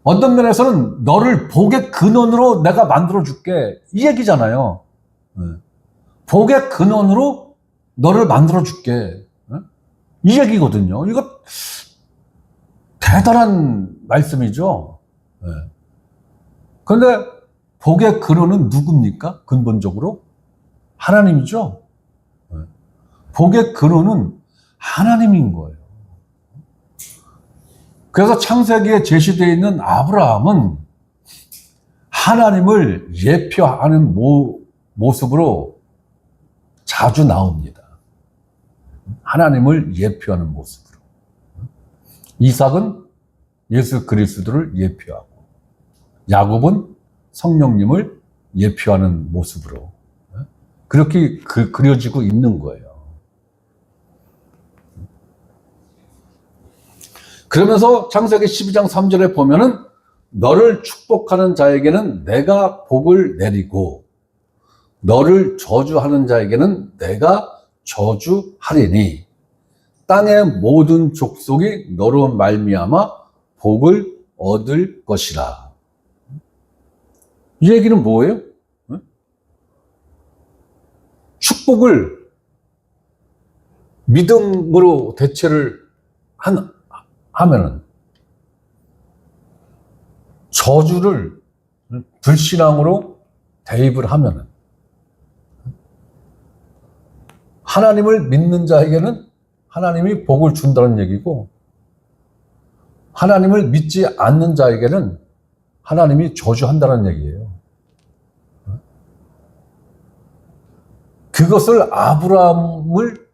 어떤 면에서는 너를 복의 근원으로 내가 만들어줄게. 이 얘기잖아요. 복의 근원으로 너를 만들어줄게. 이 얘기거든요. 이거 대단한 말씀이죠. 그런데 복의 근원은 누굽니까? 근본적으로? 하나님이죠. 복의 근원은 하나님인 거예요. 그래서 창세기에 제시되어 있는 아브라함은 하나님을 예표하는 모습으로 자주 나옵니다. 하나님을 예표하는 모습으로. 이삭은 예수 그리스도를 예표하고, 야곱은 성령님을 예표하는 모습으로 그렇게 그려지고 있는 거예요. 그러면서 창세기 12장 3절에 보면은 너를 축복하는 자에게는 내가 복을 내리고 너를 저주하는 자에게는 내가 저주하리니 땅의 모든 족속이 너로 말미암아 복을 얻을 것이라. 이 얘기는 뭐예요? 축복을 믿음으로 대체를 하면은 저주를 불신앙으로 대입을 하면은 하나님을 믿는 자에게는 하나님이 복을 준다는 얘기고 하나님을 믿지 않는 자에게는 하나님이 저주한다는 얘기예요. 그것을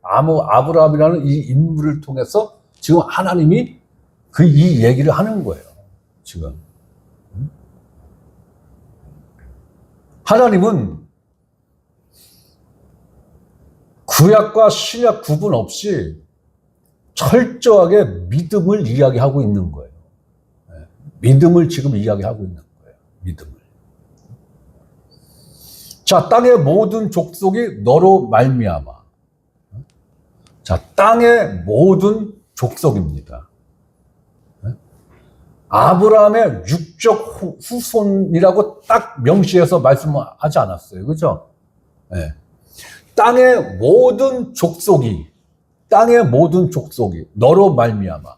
아브라함이라는 이 인물을 통해서 지금 하나님이 이 얘기를 하는 거예요. 지금. 하나님은 구약과 신약 구분 없이 철저하게 믿음을 이야기하고 있는 거예요. 믿음을 지금 이야기하고 있는 거예요. 믿음을. 자, 땅의 모든 족속이 너로 말미암아. 자, 땅의 모든 족속입니다. 아브라함의 육적 후손이라고 딱 명시해서 말씀하지 않았어요. 그죠? 네. 땅의 모든 족속이 너로 말미암아.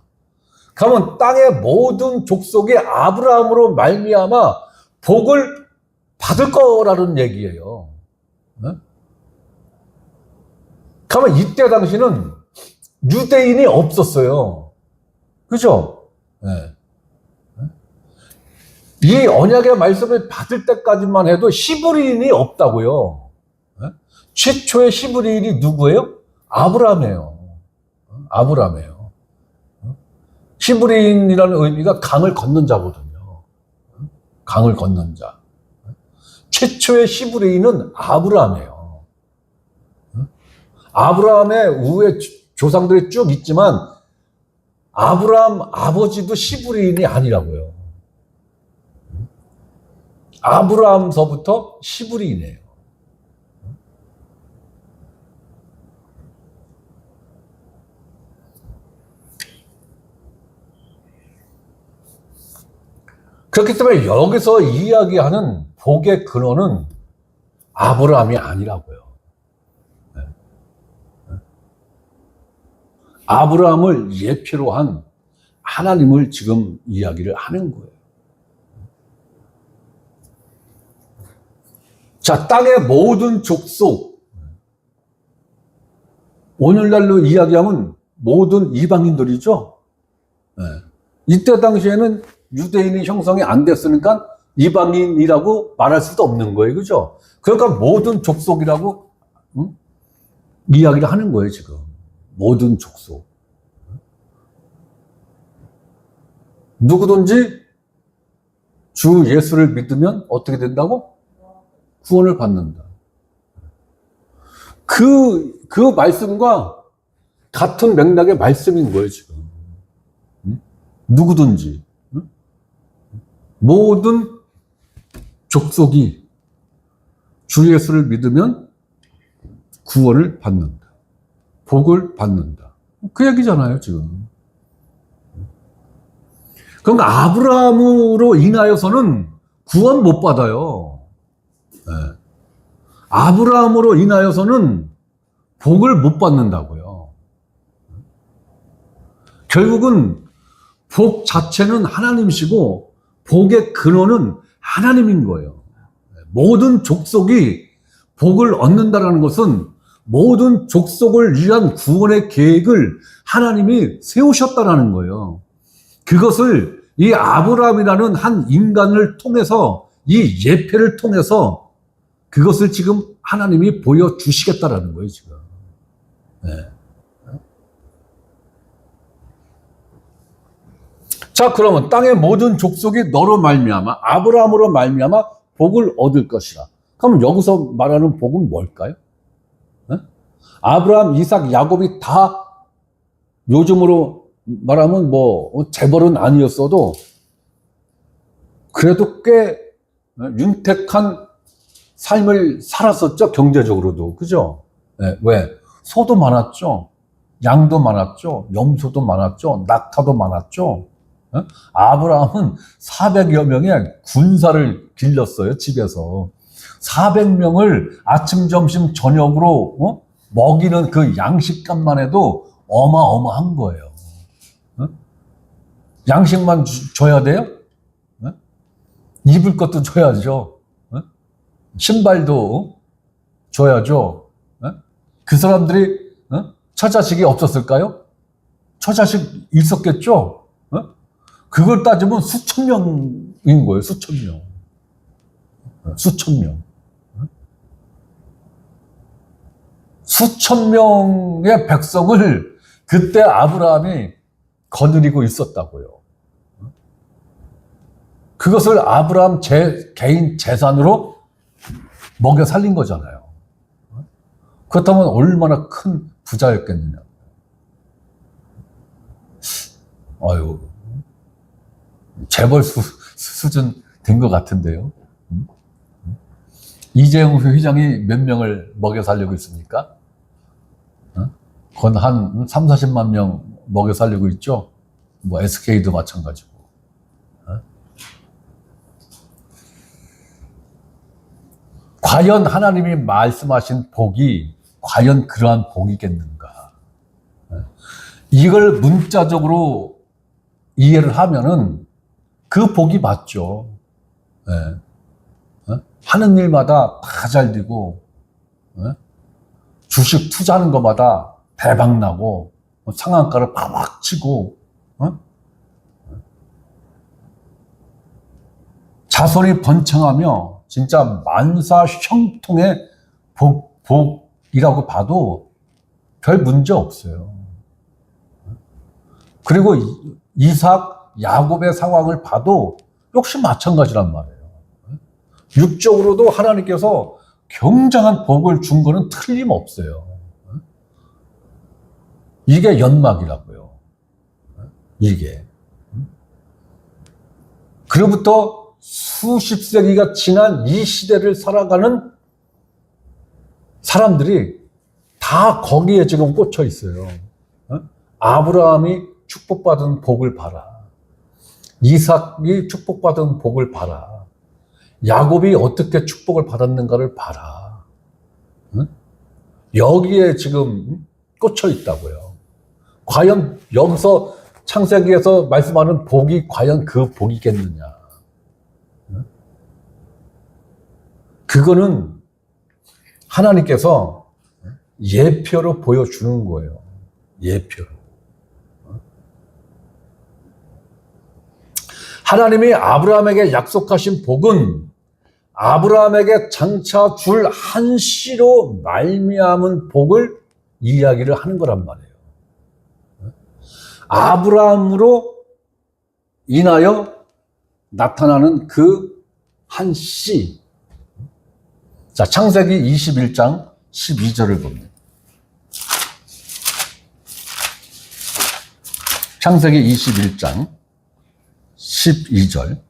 그러면 땅의 모든 족속이 아브라함으로 말미암아 복을 받을 거라는 얘기예요. 네? 그러면 이때 당시는 유대인이 없었어요. 그죠? 네. 이 언약의 말씀을 받을 때까지만 해도 히브리인이 없다고요. 최초의 히브리인이 누구예요? 아브라함이에요. 아브라함이에요. 히브리인이라는 의미가 강을 건넌 자거든요. 강을 건넌 자. 최초의 히브리인은 아브라함이에요. 아브라함의 후에 조상들이 쭉 있지만 아브라함 아버지도 시브리인이 아니라고요. 아브라함서부터 시브리인이에요. 그렇기 때문에 여기서 이야기하는 복의 근원은 아브라함이 아니라고요. 아브라함을 예표로 한 하나님을 지금 이야기를 하는 거예요. 자, 땅의 모든 족속, 오늘날로 이야기하면 모든 이방인들이죠. 이때 당시에는 유대인이 형성이 안 됐으니까 이방인이라고 말할 수도 없는 거예요. 그죠? 그러니까 모든 족속이라고 이야기를 하는 거예요, 지금. 모든 족속. 누구든지 주 예수를 믿으면 어떻게 된다고? 구원을 받는다. 그 말씀과 같은 맥락의 말씀인 거예요, 지금. 누구든지. 모든 족속이 주 예수를 믿으면 구원을 받는다. 복을 받는다. 그 얘기잖아요, 지금. 그러니까 아브라함으로 인하여서는 구원 못 받아요. 네. 아브라함으로 인하여서는 복을 못 받는다고요. 결국은 복 자체는 하나님이시고 복의 근원은 하나님인 거예요. 모든 족속이 복을 얻는다는 것은 모든 족속을 위한 구원의 계획을 하나님이 세우셨다는 거예요. 그것을 이 아브라함이라는 한 인간을 통해서, 이 예표를 통해서 그것을 지금 하나님이 보여주시겠다라는 거예요, 지금. 네. 자, 그러면 땅의 모든 족속이 너로 말미암아, 아브라함으로 말미암아 복을 얻을 것이라. 그럼 여기서 말하는 복은 뭘까요? 네? 아브라함, 이삭, 야곱이 다 요즘으로 말하면 뭐 재벌은 아니었어도 그래도 꽤 윤택한 삶을 살았었죠, 경제적으로도. 그죠? 네, 왜? 소도 많았죠, 양도 많았죠, 염소도 많았죠, 낙타도 많았죠. 아브라함은 400여 명의 군사를 길렀어요, 집에서. 400명을 아침, 점심, 저녁으로 먹이는 그 양식값만 해도 어마어마한 거예요. 양식만 줘야 돼요? 입을 것도 줘야죠. 신발도 줘야죠. 그 사람들이 처자식이 없었을까요? 처자식 있었겠죠? 그걸 따지면 수천 명인 거예요, 수천 명. 수천 명. 수천 명의 백성을 그때 아브라함이 거느리고 있었다고요. 그것을 아브라함 개인 재산으로 먹여 살린 거잖아요. 그렇다면 얼마나 큰 부자였겠느냐. 아유, 재벌 수준 된 것 같은데요. 이재용 회장이 몇 명을 먹여 살리고 있습니까? 그건 한 3, 40만 명 먹여 살리고 있죠. 뭐 SK도 마찬가지고. 과연 하나님이 말씀하신 복이 과연 그러한 복이겠는가? 이걸 문자적으로 이해를 하면은 그 복이 맞죠. 하는 일마다 다 잘 되고, 주식 투자하는 것마다 대박 나고, 상한가를 팍팍 치고, 자손이 번창하며 진짜 만사 형통의 복이라고 봐도 별 문제 없어요. 그리고 이삭, 야곱의 상황을 봐도 역시 마찬가지란 말이에요. 육적으로도 하나님께서 굉장한 복을 준 거는 틀림없어요. 이게 연막이라고요. 이게. 그로부터 수십 세기가 지난 이 시대를 살아가는 사람들이 다 거기에 지금 꽂혀 있어요. 아브라함이 축복받은 복을 봐라. 이삭이 축복받은 복을 봐라. 야곱이 어떻게 축복을 받았는가를 봐라. 여기에 지금 꽂혀 있다고요. 과연 여기서 창세기에서 말씀하는 복이 과연 그 복이겠느냐. 그거는 하나님께서 예표로 보여주는 거예요. 예표로. 하나님이 아브라함에게 약속하신 복은 아브라함에게 장차 줄 한 씨로 말미암은 복을 이야기를 하는 거란 말이에요. 아브라함으로 인하여 나타나는 그 한 씨. 자, 창세기 21장 12절을 봅니다. 창세기 21장 12절.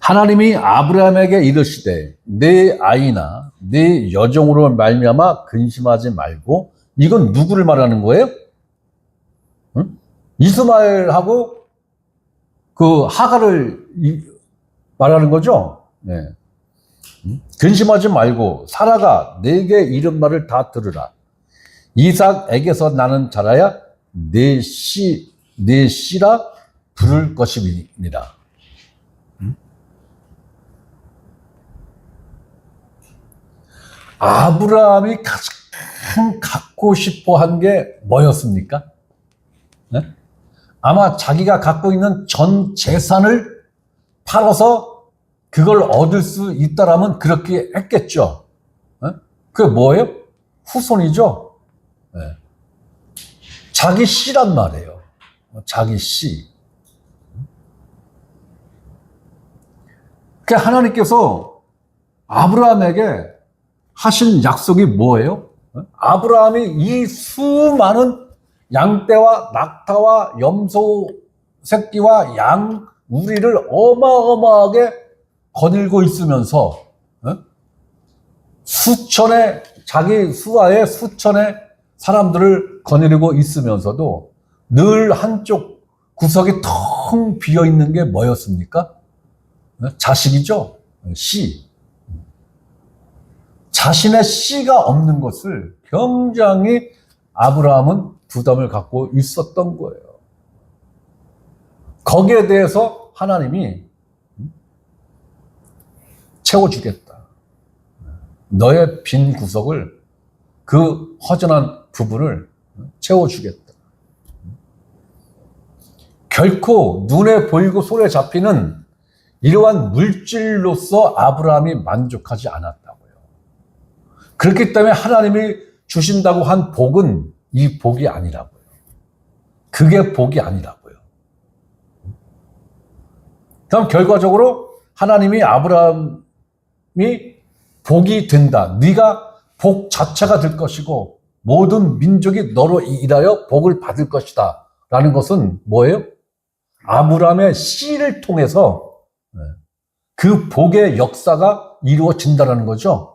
하나님이 아브라함에게 이르시되 내 아이나 내 여종으로 말미암아 근심하지 말고. 이건 누구를 말하는 거예요? 응? 이스마엘하고 그 하갈을 말하는 거죠? 네. 근심하지 말고 사라가 내게 이른 말을 다 들으라. 이삭에게서 나는 자라야 내 씨라 부를 것이니라. 아브라함이 가장 갖고 싶어 한 게 뭐였습니까? 네? 아마 자기가 갖고 있는 전 재산을 팔아서 그걸 얻을 수 있다라면 그렇게 했겠죠. 네? 그게 뭐예요? 후손이죠. 네. 자기 씨란 말이에요. 자기 씨. 그 하나님께서 아브라함에게 하신 약속이 뭐예요? 아브라함이 이 수많은 양떼와 낙타와 염소 새끼와 양 우리를 어마어마하게 거닐고 있으면서 수천의 자기 수하의 수천의 사람들을 거느리고 있으면서도 늘 한쪽 구석이 텅 비어 있는 게 뭐였습니까? 자식이죠. 씨. 자신의 씨가 없는 것을 굉장히 아브라함은 부담을 갖고 있었던 거예요. 거기에 대해서 하나님이 채워주겠다. 너의 빈 구석을, 그 허전한 부분을 채워주겠다. 결코 눈에 보이고 손에 잡히는 이러한 물질로서 아브라함이 만족하지 않았다고요. 그렇기 때문에 하나님이 주신다고 한 복은 이 복이 아니라고요. 그게 복이 아니라고요. 그럼 결과적으로 하나님이 아브라함이 복이 된다. 네가 복 자체가 될 것이고 모든 민족이 너로 인하여 복을 받을 것이다. 라는 것은 뭐예요? 아브라함의 씨를 통해서 그 복의 역사가 이루어진다는 거죠.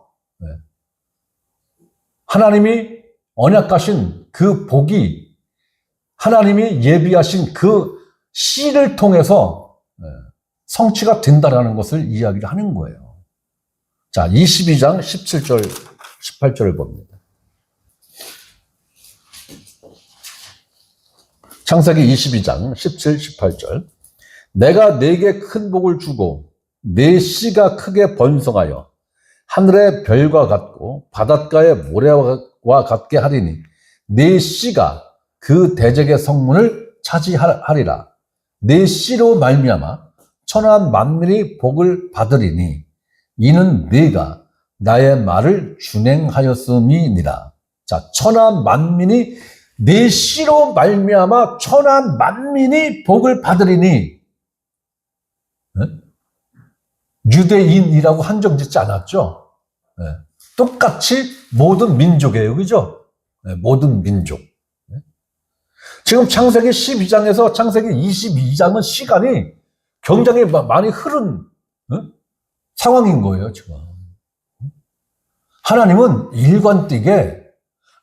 하나님이 언약하신 그 복이 하나님이 예비하신 그 씨를 통해서 성취가 된다라는 것을 이야기를 하는 거예요. 자, 22장 17절, 18절을 봅니다. 창세기 22장 17, 18절. 내가 네게 큰 복을 주고 네 씨가 크게 번성하여 하늘의 별과 같고 바닷가의 모래와 같게 하리니 네 씨가 그 대적의 성문을 차지하리라. 네 씨로 말미암아 천한 만민이 복을 받으리니 이는 네가 나의 말을 준행하였음이니라. 자, 천한 만민이 네 씨로 말미암아 천한 만민이 복을 받으리니. 네? 유대인이라고 한정 짓지 않았죠? 네. 똑같이 모든 민족이에요. 그죠? 모든 민족. 지금 창세기 12장에서 창세기 22장은 시간이 굉장히 많이 흐른 상황인 거예요, 지금. 하나님은 일관되게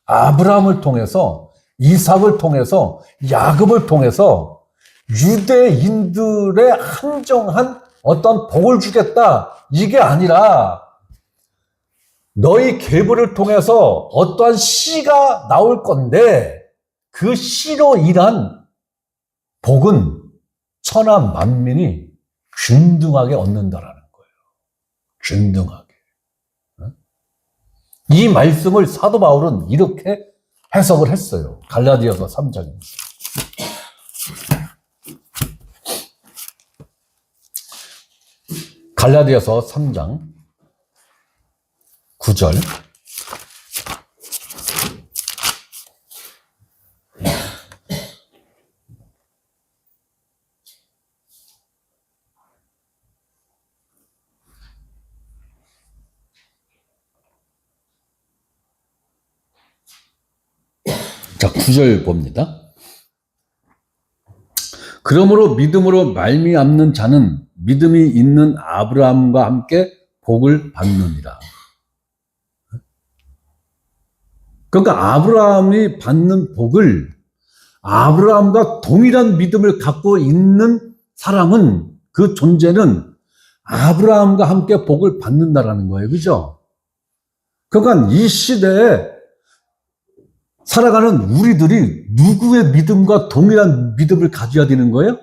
아브라함을 통해서, 이삭을 통해서, 야곱을 통해서 유대인들의 한정한 어떤 복을 주겠다, 이게 아니라 너희 계보를 통해서 어떠한 씨가 나올 건데 그 씨로 인한 복은 천하 만민이 균등하게 얻는다라는 거예요. 균등하게. 이 말씀을 사도 바울은 이렇게 해석을 했어요. 갈라디아서 3장입니다. 갈라디아서 3장 9절. 자, 9절 봅니다. 그러므로 믿음으로 말미암는 자는 믿음이 있는 아브라함과 함께 복을 받느니라. 그러니까 아브라함이 받는 복을 아브라함과 동일한 믿음을 갖고 있는 사람은, 그 존재는 아브라함과 함께 복을 받는다라는 거예요. 그죠? 그러니까 이 시대에 살아가는 우리들이 누구의 믿음과 동일한 믿음을 가져야 되는 거예요?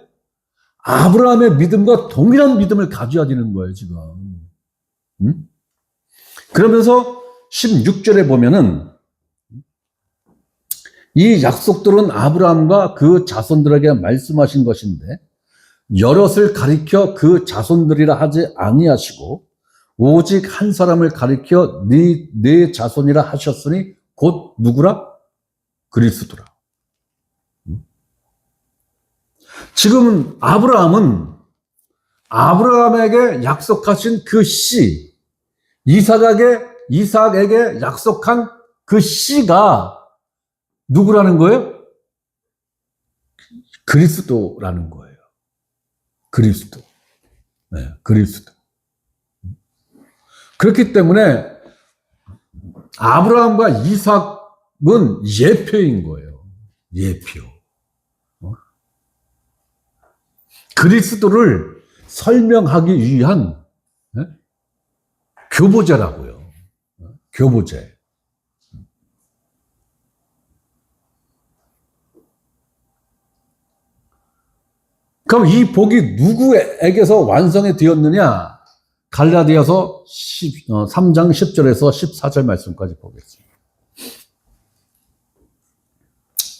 아브라함의 믿음과 동일한 믿음을 가져야 되는 거예요, 지금. 그러면서 16절에 보면은 이 약속들은 아브라함과 그 자손들에게 말씀하신 것인데 여럿을 가리켜 그 자손들이라 하지 아니하시고 오직 한 사람을 가리켜 네 자손이라 하셨으니 곧 누구라? 그리스도라. 지금 아브라함에게 약속하신 그 씨, 이삭에게 약속한 그 씨가 누구라는 거예요? 그리스도라는 거예요. 그리스도. 네, 그리스도. 그렇기 때문에 아브라함과 이삭은 예표인 거예요. 예표. 그리스도를 설명하기 위한 교보제라고요. 교보제. 그럼 이 복이 누구에게서 완성이 되었느냐? 갈라디아서 3장 10절에서 14절 말씀까지 보겠습니다.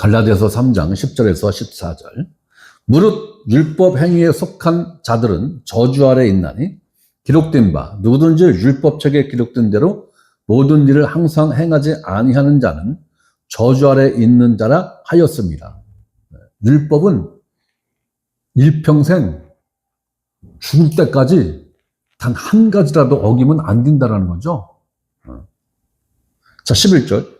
갈라디아서 3장 10절에서 14절. 무릇 율법 행위에 속한 자들은 저주 아래 있나니 기록된 바 누구든지 율법책에 기록된 대로 모든 일을 항상 행하지 아니하는 자는 저주 아래 있는 자라 하였습니다. 율법은 일평생 죽을 때까지 단 한 가지라도 어기면 안 된다는 거죠. 자, 11절.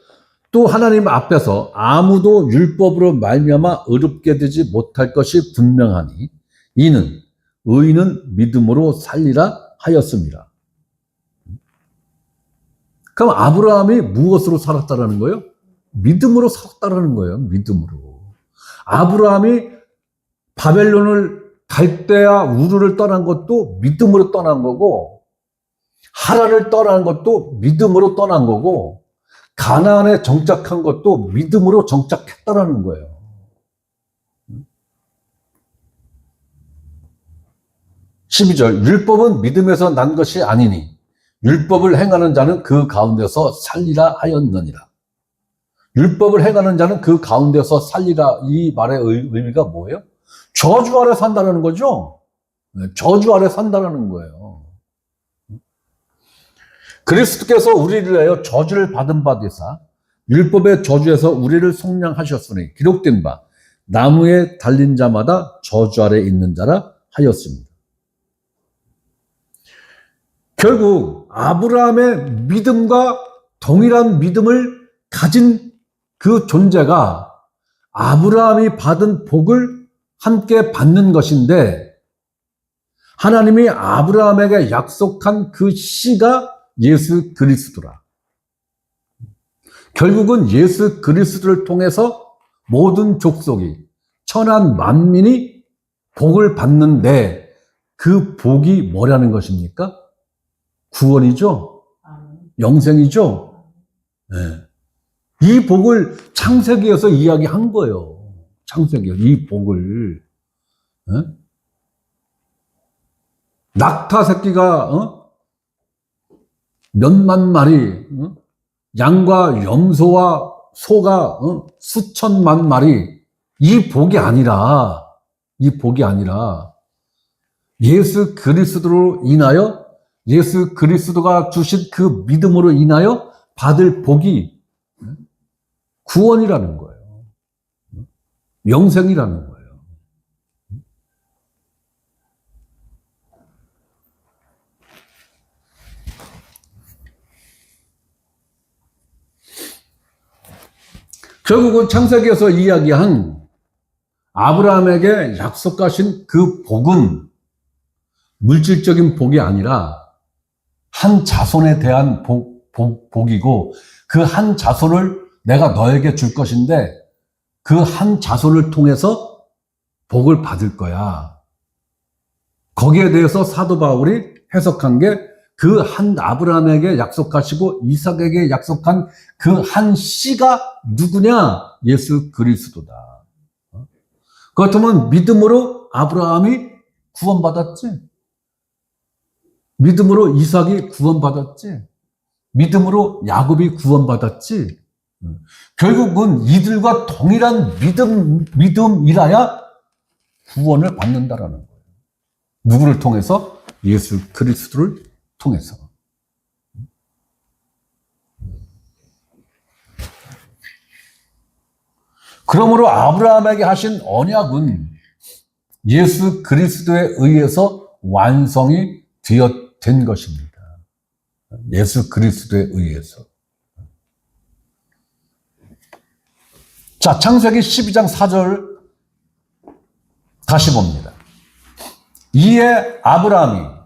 또 하나님 앞에서 아무도 율법으로 말미암아 의롭게 되지 못할 것이 분명하니 이는 의인은 믿음으로 살리라 하였습니다. 그럼 아브라함이 무엇으로 살았다라는 거예요? 믿음으로 살았다라는 거예요. 믿음으로. 아브라함이 바벨론을 갈대아 우르를 떠난 것도 믿음으로 떠난 거고, 하란을 떠난 것도 믿음으로 떠난 거고, 가나안에 정착한 것도 믿음으로 정착했다라는 거예요. (12절) 율법은 믿음에서 난 것이 아니니 율법을 행하는 자는 그 가운데서 살리라 하였느니라. 율법을 행하는 자는 그 가운데서 살리라, 이 말의 의미가 뭐예요? 저주 아래 산다는 거죠. 저주 아래 산다는 거예요. 그리스도께서 우리를 위하여 저주를 받은 바 되사 율법의 저주에서 우리를 속량하셨으니 기록된 바 나무에 달린 자마다 저주 아래 있는 자라 하였습니다. 결국 아브라함의 믿음과 동일한 믿음을 가진 그 존재가 아브라함이 받은 복을 함께 받는 것인데, 하나님이 아브라함에게 약속한 그 씨가 예수 그리스도라. 결국은 예수 그리스도를 통해서 모든 족속이, 천한 만민이 복을 받는데, 그 복이 뭐라는 것입니까? 구원이죠? 영생이죠? 네. 이 복을 창세기에서 이야기한 거예요. 창세기에서 이 복을. 네? 낙타 새끼가 몇만 마리, 양과 염소와 소가 수천만 마리, 이 복이 아니라 예수 그리스도로 인하여, 예수 그리스도가 주신 그 믿음으로 인하여 받을 복이 구원이라는 거예요. 영생이라는 거예요. 결국은 창세기에서 이야기한 아브라함에게 약속하신 그 복은 물질적인 복이 아니라 한 자손에 대한 복이고, 그 한 자손을 내가 너에게 줄 것인데 그 한 자손을 통해서 복을 받을 거야. 거기에 대해서 사도 바울이 해석한 게, 그 한 아브라함에게 약속하시고 이삭에게 약속한 그 한 씨가 누구냐? 예수 그리스도다. 그렇다면 믿음으로 아브라함이 구원받았지. 믿음으로 이삭이 구원받았지. 믿음으로 야곱이 구원받았지. 결국은 이들과 동일한 믿음이라야 구원을 받는다라는 거예요. 누구를 통해서? 예수 그리스도를 통해서. 그러므로 아브라함에게 하신 언약은 예수 그리스도에 의해서 완성이 된 것입니다. 예수 그리스도에 의해서. 자, 창세기 12장 4절 다시 봅니다. 이에 아브라함이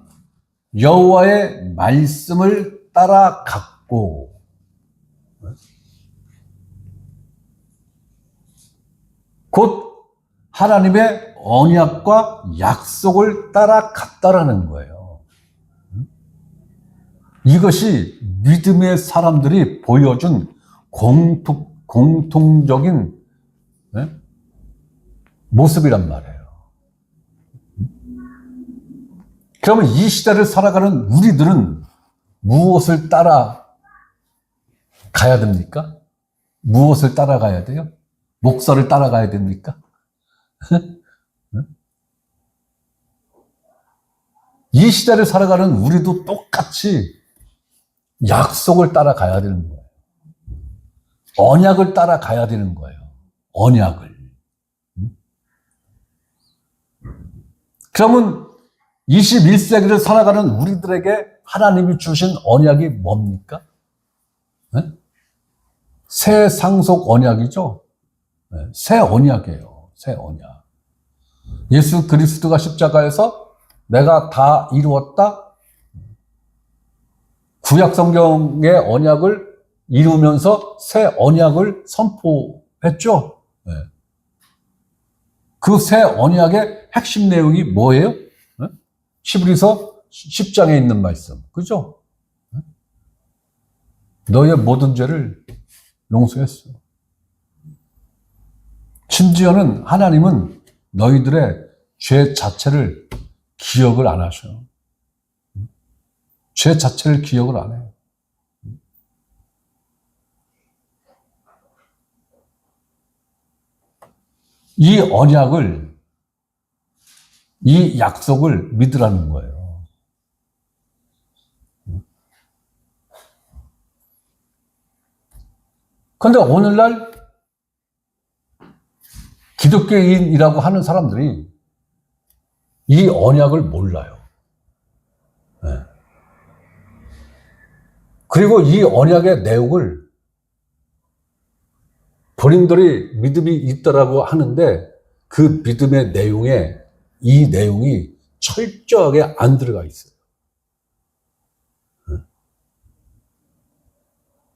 여호와의 말씀을 따라갔고, 곧 하나님의 언약과 약속을 따라갔다라는 거예요. 이것이 믿음의 사람들이 보여준 공통적인 모습이란 말이에요. 그러면 이 시대를 살아가는 우리들은 무엇을 따라가야 됩니까? 무엇을 따라가야 돼요? 목사를 따라가야 됩니까? 이 시대를 살아가는 우리도 똑같이 약속을 따라가야 되는 거예요. 언약을 따라가야 되는 거예요. 언약을. 그러면 21세기를 살아가는 우리들에게 하나님이 주신 언약이 뭡니까? 네? 새 상속 언약이죠. 네, 새 언약이에요. 새 언약. 예수 그리스도가 십자가에서 내가 다 이루었다. 구약 성경의 언약을 이루면서 새 언약을 선포했죠. 네. 그 새 언약의 핵심 내용이 뭐예요? 네? 히브리서 10장에 있는 말씀. 그죠? 네? 너의 모든 죄를 용서했어. 심지어는 하나님은 너희들의 죄 자체를 기억을 안 하셔. 죄 자체를 기억을 안 해요. 이 언약을, 이 약속을 믿으라는 거예요. 그런데 오늘날 기독교인이라고 하는 사람들이 이 언약을 몰라요. 네. 그리고 이 언약의 내용을 본인들이 믿음이 있다라고 하는데 그 믿음의 내용에 이 내용이 철저하게 안 들어가 있어요.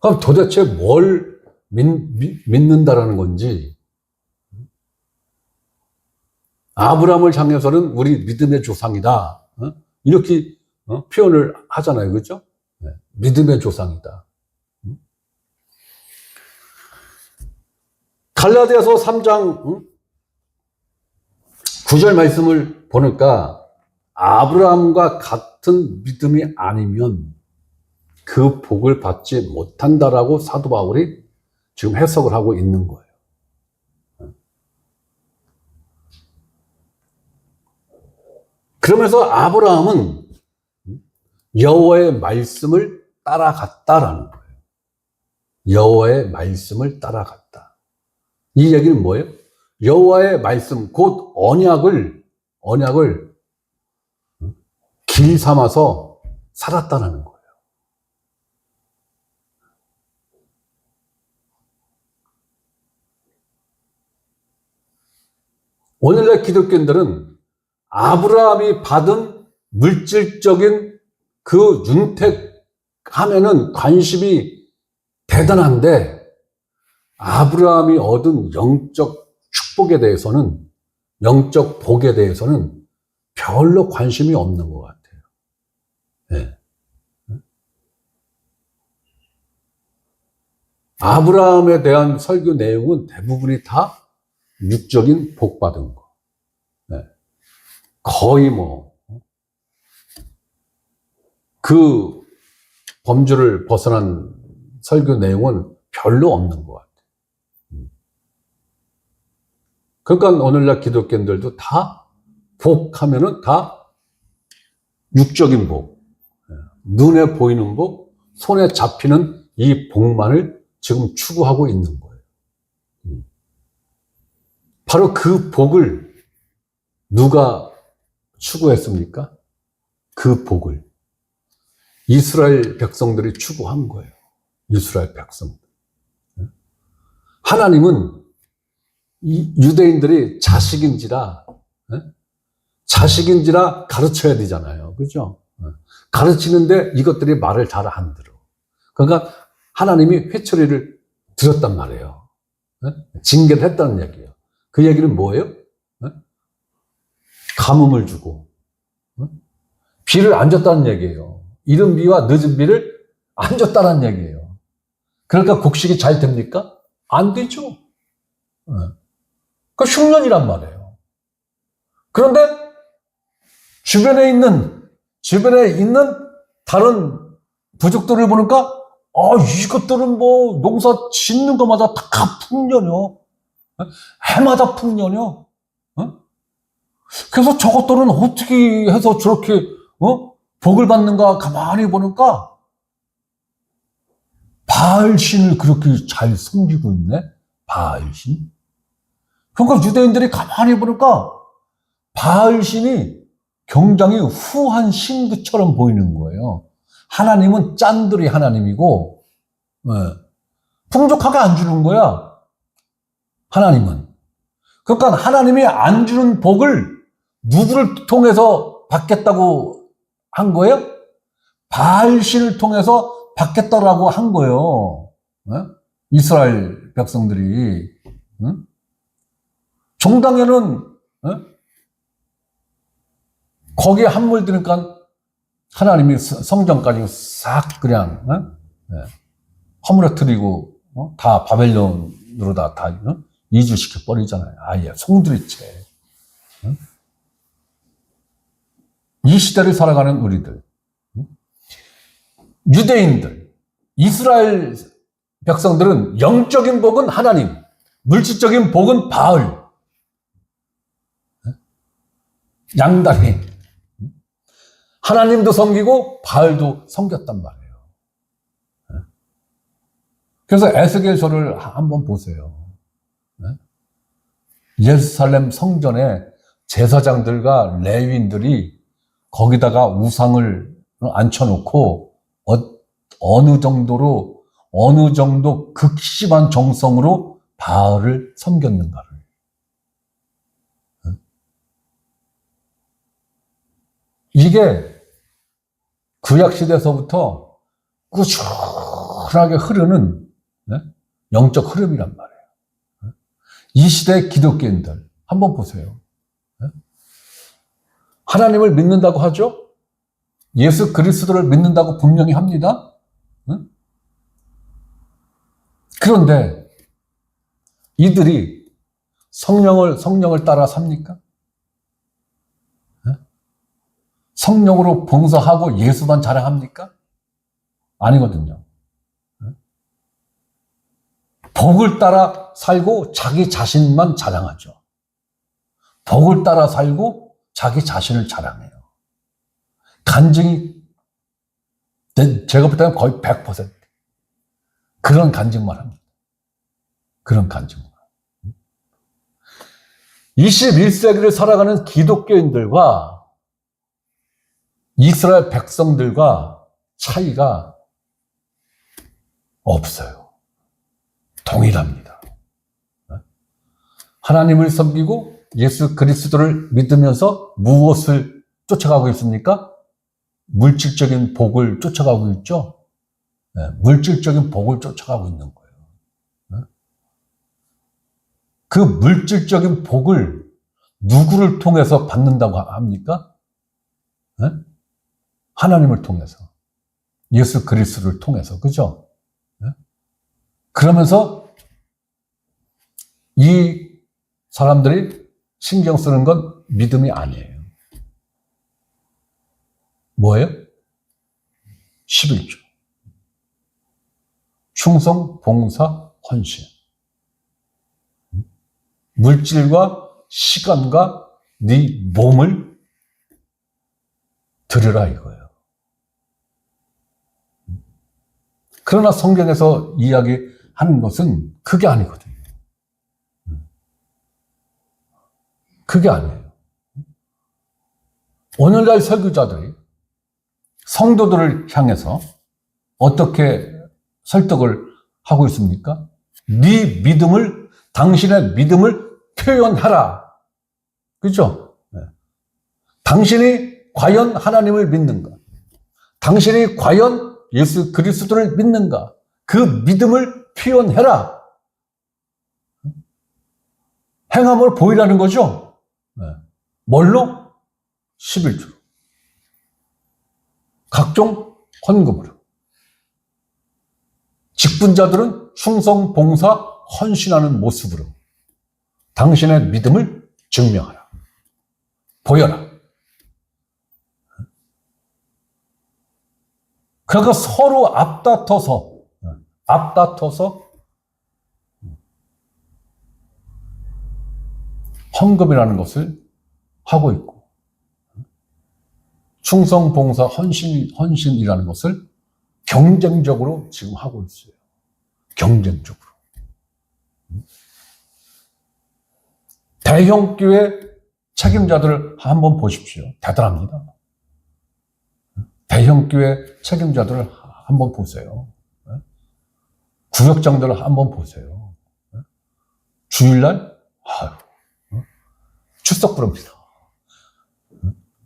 그럼 도대체 뭘 믿는다라는 건지. 아브라함을 향해서는 우리 믿음의 조상이다, 이렇게 표현을 하잖아요. 그렇죠? 믿음의 조상이다. 갈라디아서 3장 9절 말씀을 보니까 아브라함과 같은 믿음이 아니면 그 복을 받지 못한다라고 사도 바울이 지금 해석을 하고 있는 거예요. 그러면서 아브라함은 여호와의 말씀을 따라갔다라는 거예요. 여호와의 말씀을 따라갔다. 이 얘기는 뭐예요? 여호와의 말씀, 곧 언약을 길 삼아서 살았다는 거예요. 오늘날 기독교인들은 아브라함이 받은 물질적인 그 윤택함에는 관심이 대단한데 아브라함이 얻은 영적 축복에 대해서는, 영적 복에 대해서는 별로 관심이 없는 것 같아요. 네. 아브라함에 대한 설교 내용은 대부분이 다 육적인 복 받은 거. 네. 거의 그 범주를 벗어난 설교 내용은 별로 없는 것 같아요. 그러니까 오늘날 기독교인들도 다 복하면은 다 육적인 복, 눈에 보이는 복, 손에 잡히는 이 복만을 지금 추구하고 있는 거예요. 바로 그 복을 누가 추구했습니까? 그 복을 이스라엘 백성들이 추구한 거예요. 이스라엘 백성들. 하나님은 이 유대인들이 자식인지라 가르쳐야 되잖아요. 그죠? 가르치는데 이것들이 말을 잘 안 들어. 그러니까 하나님이 회초리를 들었단 말이에요. 징계를 했다는 얘기예요. 그 얘기는 뭐예요? 가뭄을 주고 비를 안 줬다는 얘기예요. 이른 비와 늦은 비를 안 줬다는 얘기예요. 그러니까 곡식이 잘 됩니까? 안 되죠. 그 흉년이란 말이에요. 그런데 주변에 있는 다른 부족들을 보니까 이것들은 농사 짓는 것마다 다 풍년이요. 해마다 풍년이요. 그래서 저것들은 어떻게 해서 저렇게 복을 받는가 가만히 보니까 바알신을 그렇게 잘 섬기고 있네. 바알신. 그러니까 유대인들이 가만히 보니까 바알신이 굉장히 후한 신부처럼 보이는 거예요. 하나님은 짠돌이 하나님이고 풍족하게 안 주는 거야. 하나님은. 그러니까 하나님이 안 주는 복을 누구를 통해서 받겠다고 한 거예요? 바알신을 통해서 받겠다라고 한 거예요. 이스라엘 백성들이. 종당에는 거기에 함몰되니까 하나님이 성전까지 싹 그냥 허물어뜨리고 다 바벨론으로 다 이주시켜 버리잖아요. 아예 송두리째. 이 시대를 살아가는 우리들, 유대인들, 이스라엘 백성들은 영적인 복은 하나님, 물질적인 복은 바알. 양다리. 하나님도 섬기고 바알도 섬겼단 말이에요. 그래서 에스겔서를 한번 보세요. 예루살렘 성전에 제사장들과 레위인들이 거기다가 우상을 앉혀놓고 어느 정도 극심한 정성으로 바알을 섬겼는가를. 이게 구약시대에서부터 꾸준하게 흐르는 영적 흐름이란 말이에요. 이 시대의 기독교인들 한번 보세요. 하나님을 믿는다고 하죠? 예수 그리스도를 믿는다고 분명히 합니다. 그런데 이들이 성령을 따라 삽니까? 성령으로 봉사하고 예수만 자랑합니까? 아니거든요. 복을 따라 살고 자기 자신만 자랑하죠. 복을 따라 살고 자기 자신을 자랑해요. 간증이 제가 볼 때는 거의 100% 그런 간증만 합니다. 그런 간증만. 21세기를 살아가는 기독교인들과 이스라엘 백성들과 차이가 없어요. 동일합니다. 하나님을 섬기고 예수 그리스도를 믿으면서 무엇을 쫓아가고 있습니까? 물질적인 복을 쫓아가고 있죠. 물질적인 복을 쫓아가고 있는 거예요. 그 물질적인 복을 누구를 통해서 받는다고 합니까? 하나님을 통해서, 예수 그리스도를 통해서, 그죠? 그러면서 이 사람들이 신경 쓰는 건 믿음이 아니에요. 뭐예요? 11조. 충성, 봉사, 헌신. 물질과 시간과 네 몸을 드리라 이거예요. 그러나 성경에서 이야기하는 것은 그게 아니거든요. 그게 아니에요. 오늘날 설교자들이 성도들을 향해서 어떻게 설득을 하고 있습니까? 네 믿음을, 당신의 믿음을 표현하라. 그렇죠? 당신이 과연 하나님을 믿는가? 당신이 과연 예수 그리스도를 믿는가? 그 믿음을 표현해라. 행함을 보이라는 거죠. 뭘로? 11조. 각종 헌금으로. 직분자들은 충성, 봉사, 헌신하는 모습으로 당신의 믿음을 증명하라. 보여라. 그러니까 서로 앞다퉈서 헌금이라는 것을 하고 있고, 충성, 봉사, 헌신이라는 것을 경쟁적으로 지금 하고 있어요. 경쟁적으로. 대형교회 책임자들을 한번 보십시오. 대단합니다. 대형교회 책임자들을 한번 보세요. 구역장들을 한번 보세요. 주일날 출석 부릅니다.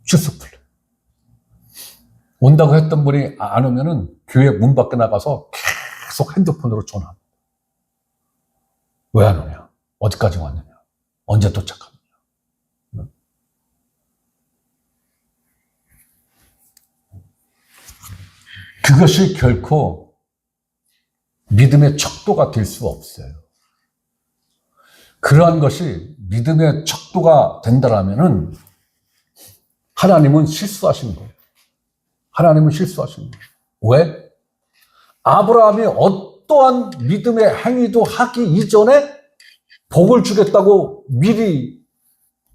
출석 불러. 온다고 했던 분이 안 오면은 교회 문 밖에 나가서 계속 핸드폰으로 전화합니다. 왜 안 오냐? 어디까지 왔느냐? 언제 도착하느냐? 그것이 결코 믿음의 척도가 될 수 없어요. 그러한 것이 믿음의 척도가 된다라면은 하나님은 실수하신 거예요. 하나님은 실수하신 거예요. 왜? 아브라함이 어떠한 믿음의 행위도 하기 이전에 복을 주겠다고 미리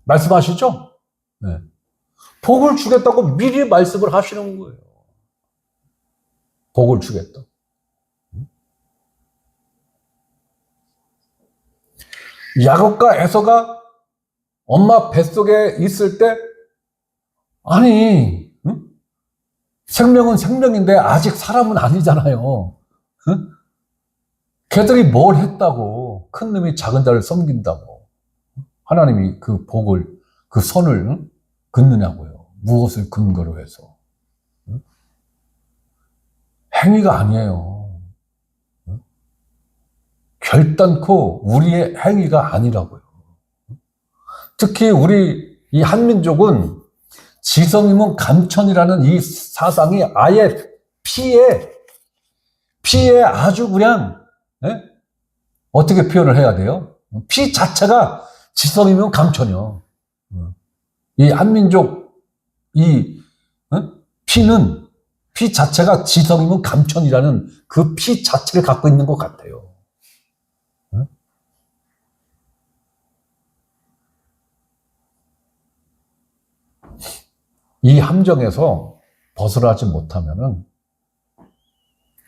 말씀하시죠? 네. 복을 주겠다고 미리 말씀을 하시는 거예요. 복을 주겠다. 야곱과 에서가 엄마 뱃속에 있을 때, 아니, 생명은 생명인데 아직 사람은 아니잖아요. 걔들이 뭘 했다고. 큰 놈이 작은 자를 섬긴다고 하나님이 그 복을, 그 선을 긋느냐고요. 무엇을 근거로 해서. 행위가 아니에요. 결단코 우리의 행위가 아니라고요. 특히 우리 이 한민족은 지성이면 감천이라는 이 사상이 아예 피에 아주 그냥, 어떻게 표현을 해야 돼요? 피 자체가 지성이면 감천이요. 이 한민족, 피는, 피 자체가 지성이면 감천이라는 그 피 자체를 갖고 있는 것 같아요. 이 함정에서 벗어나지 못하면은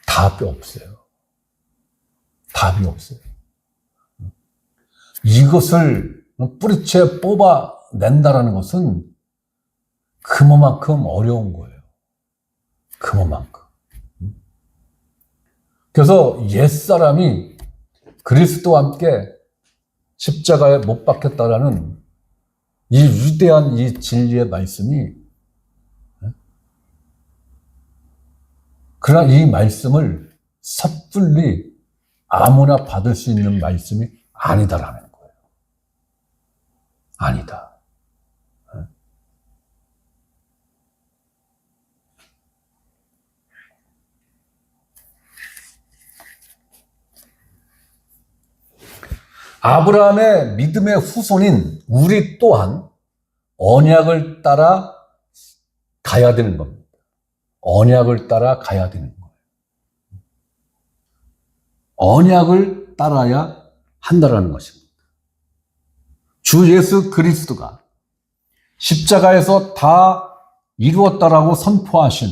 답이 없어요. 답이 없어요. 이것을 뿌리채 뽑아낸다라는 것은 그만큼 어려운 거예요. 그만큼. 그래서 옛사람이 그리스도와 함께 십자가에 못 박혔다라는 이 위대한 이 진리의 말씀이, 그러나 이 말씀을 섣불리 아무나 받을 수 있는 말씀이 아니다라는 거예요. 아니다. 아브라함의 믿음의 후손인 우리 또한 언약을 따라 가야 되는 겁니다. 언약을 따라 가야 되는 거예요. 언약을 따라야 한다라는 것입니다. 주 예수 그리스도가 십자가에서 다 이루었다라고 선포하신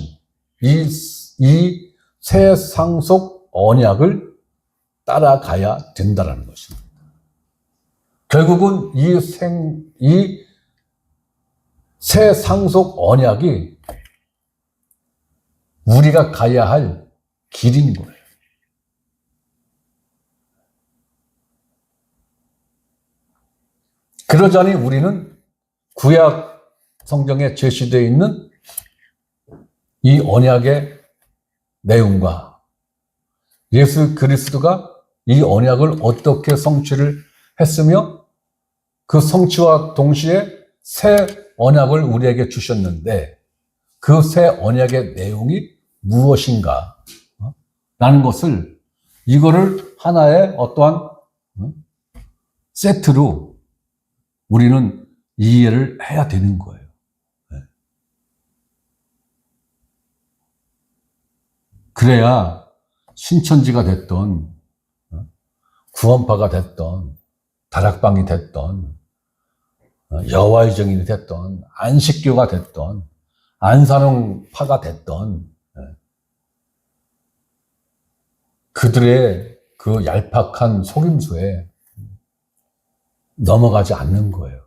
이 새 상속 언약을 따라가야 된다라는 것입니다. 결국은 이 새 상속 언약이 우리가 가야 할 길인 거예요. 그러자니 우리는 구약 성경에 제시되어 있는 이 언약의 내용과 예수 그리스도가 이 언약을 어떻게 성취를 했으며 그 성취와 동시에 새 언약을 우리에게 주셨는데 그 새 언약의 내용이 무엇인가 라는 것을, 이거를 하나의 어떠한 세트로 우리는 이해를 해야 되는 거예요. 그래야 신천지가 됐던, 구원파가 됐던, 다락방이 됐던, 여호와의 증인이 됐던, 안식교가 됐던, 안산홍파가 됐던, 그들의 그 얄팍한 속임수에 넘어가지 않는 거예요.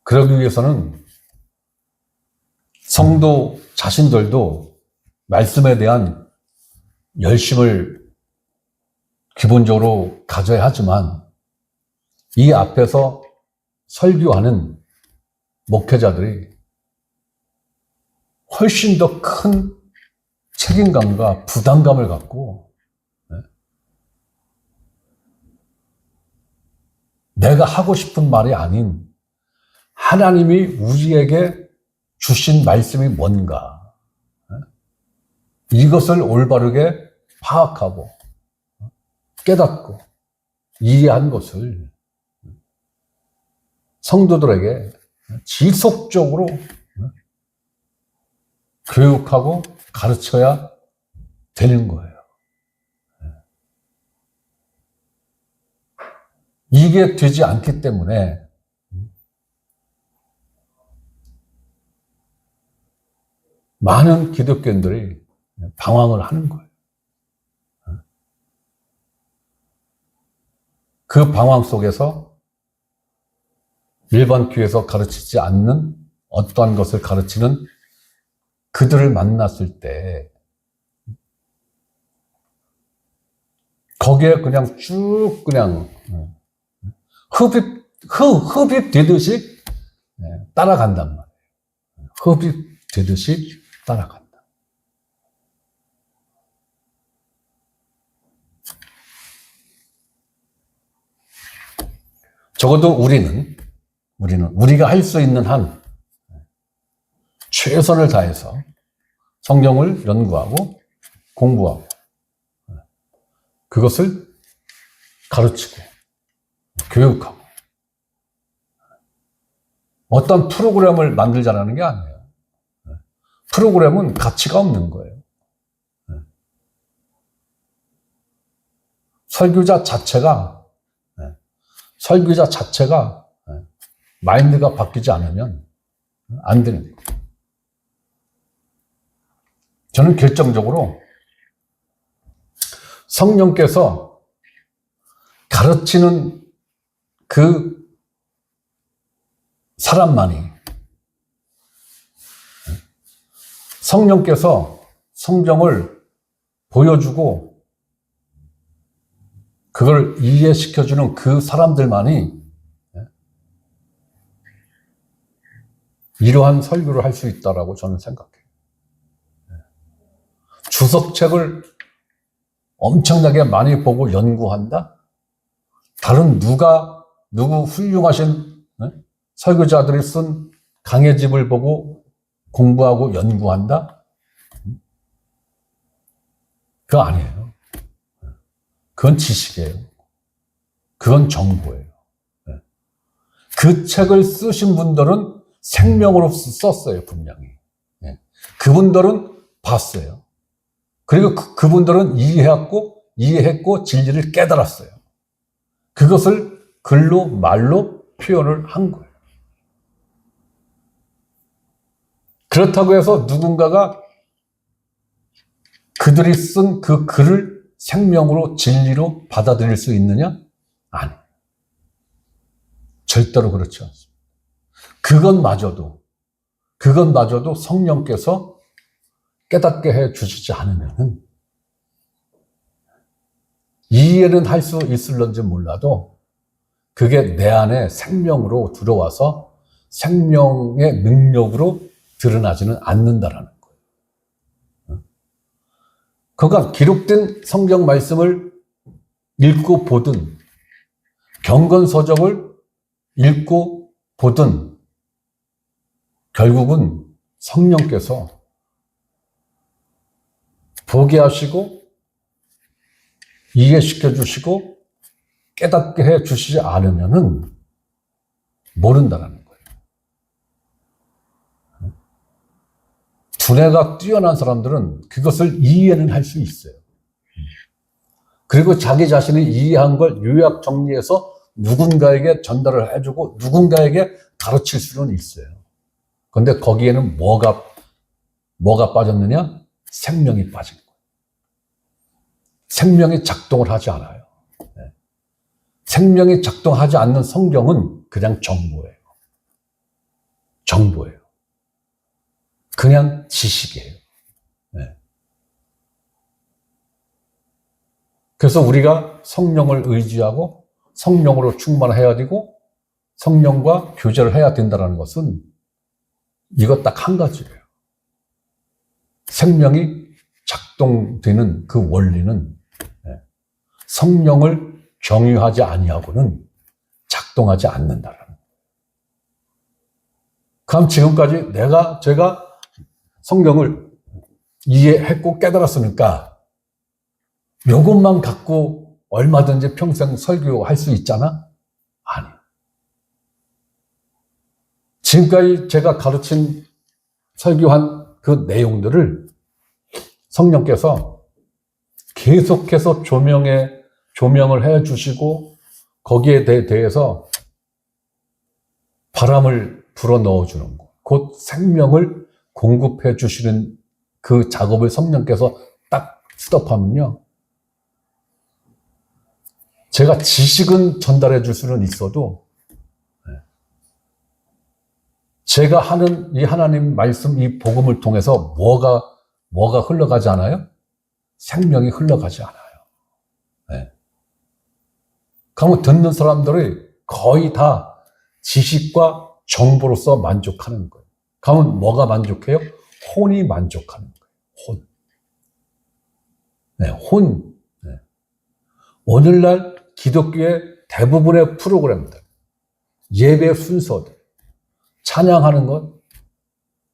그러기 위해서는 성도 자신들도 말씀에 대한 열심을 기본적으로 가져야 하지만, 이 앞에서 설교하는 목회자들이 훨씬 더 큰 책임감과 부담감을 갖고 내가 하고 싶은 말이 아닌 하나님이 우리에게 주신 말씀이 뭔가, 이것을 올바르게 파악하고 깨닫고 이해한 것을 성도들에게 지속적으로 교육하고 가르쳐야 되는 거예요. 이게 되지 않기 때문에 많은 기독교인들이 방황을 하는 거예요. 그 방황 속에서 일반 교회에서 가르치지 않는 어떠한 것을 가르치는 그들을 만났을 때 거기에 그냥 쭉 그냥 흡입되듯이 따라간단 말이에요. 흡입되듯이 따라간다. 적어도 우리가 할 수 있는 한 최선을 다해서 성경을 연구하고 공부하고 그것을 가르치고 교육하고 어떤 프로그램을 만들자라는 게 아니에요. 프로그램은 가치가 없는 거예요. 설교자 자체가 마인드가 바뀌지 않으면 안 되는 거예요. 저는 결정적으로 성령께서 가르치는 그 사람만이 성령께서 성경을 보여주고 그걸 이해시켜주는 그 사람들만이 이러한 설교를 할 수 있다라고 저는 생각해요. 주석책을 엄청나게 많이 보고 연구한다? 다른 누구 훌륭하신 설교자들이 쓴 강해집을 보고 공부하고 연구한다? 그거 아니에요. 그건 지식이에요. 그건 정보예요. 그 책을 쓰신 분들은 생명으로 썼어요, 분명히. 그분들은 봤어요. 그리고 그분들은 이해했고 진리를 깨달았어요. 그것을 글로, 말로 표현을 한 거예요. 그렇다고 해서 누군가가 그들이 쓴 그 글을 생명으로, 진리로 받아들일 수 있느냐? 아니에요. 절대로 그렇지 않습니다. 그것마저도 성령께서 깨닫게 해 주시지 않으면은 이해는 할 수 있을런지 몰라도 그게 내 안에 생명으로 들어와서 생명의 능력으로 드러나지는 않는다라는 거예요. 그러니까 기록된 성경 말씀을 읽고 보든 경건서적을 읽고 보든 결국은 성령께서 보게 하시고 이해시켜 주시고 깨닫게 해 주시지 않으면은 모른다는 거예요. 두뇌가 뛰어난 사람들은 그것을 이해는 할 수 있어요. 그리고 자기 자신이 이해한 걸 요약 정리해서 누군가에게 전달을 해주고 누군가에게 가르칠 수는 있어요. 그런데 거기에는 뭐가 빠졌느냐? 생명이 빠진 거예요. 생명이 작동을 하지 않아요. 생명이 작동하지 않는 성경은 그냥 정보예요. 그냥 지식이에요. 그래서 우리가 성령을 의지하고 성령으로 충만해야 되고 성령과 교제를 해야 된다는 것은 이것 딱 한 가지예요. 생명이 작동되는 그 원리는 성령을 경유하지 아니하고는 작동하지 않는다라는 거예요. 그럼 지금까지 제가 성경을 이해했고 깨달았으니까 이것만 갖고 얼마든지 평생 설교할 수 있잖아? 아니. 지금까지 제가 가르친 설교한 그 내용들을 성령께서 계속해서 조명을 해 주시고 거기에 대해서 바람을 불어 넣어 주는 것, 곧 생명을 공급해 주시는 그 작업을 성령께서 딱 스톱하면요. 제가 지식은 전달해 줄 수는 있어도 제가 하는 이 하나님 말씀, 이 복음을 통해서 뭐가 흘러가지 않아요? 생명이 흘러가지 않아요. 그러면 듣는 사람들이 거의 다 지식과 정보로서 만족하는 거예요. 그러면 뭐가 만족해요? 혼이 만족하는 거예요. 혼. 네, 혼. 네. 오늘날 기독교의 대부분의 프로그램들, 예배 순서들, 찬양하는 것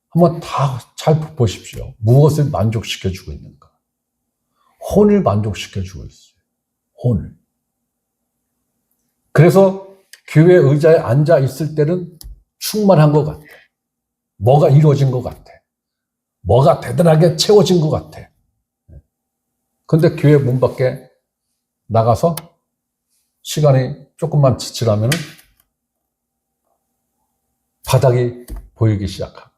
한번 다 잘 보십시오. 무엇을 만족시켜주고 있는가? 혼을 만족시켜주고 있어요. 혼을. 그래서 교회 의자에 앉아 있을 때는 충만한 것 같아. 뭐가 이루어진 것 같아. 뭐가 대단하게 채워진 것 같아. 근데 교회 문 밖에 나가서 시간이 조금만 지나면 바닥이 보이기 시작합니다.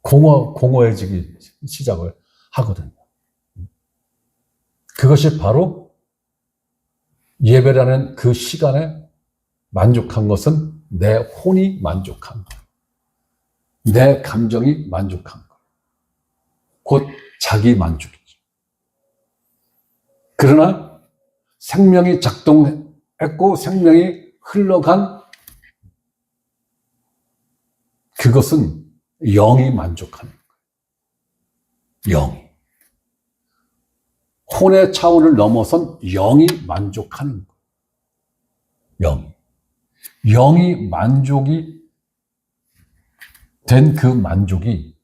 공허해지기 시작을 하거든요. 그것이 바로 예배라는 그 시간에 만족한 것은 내 혼이 만족한 것, 내 감정이 만족한 것, 곧 자기 만족이죠. 그러나 생명이 작동했고 생명이 흘러간 그것은 영이 만족하는 거예요. 영이. 혼의 차원을 넘어선 영이 만족하는 거예요. 영이 만족이 된 그 만족이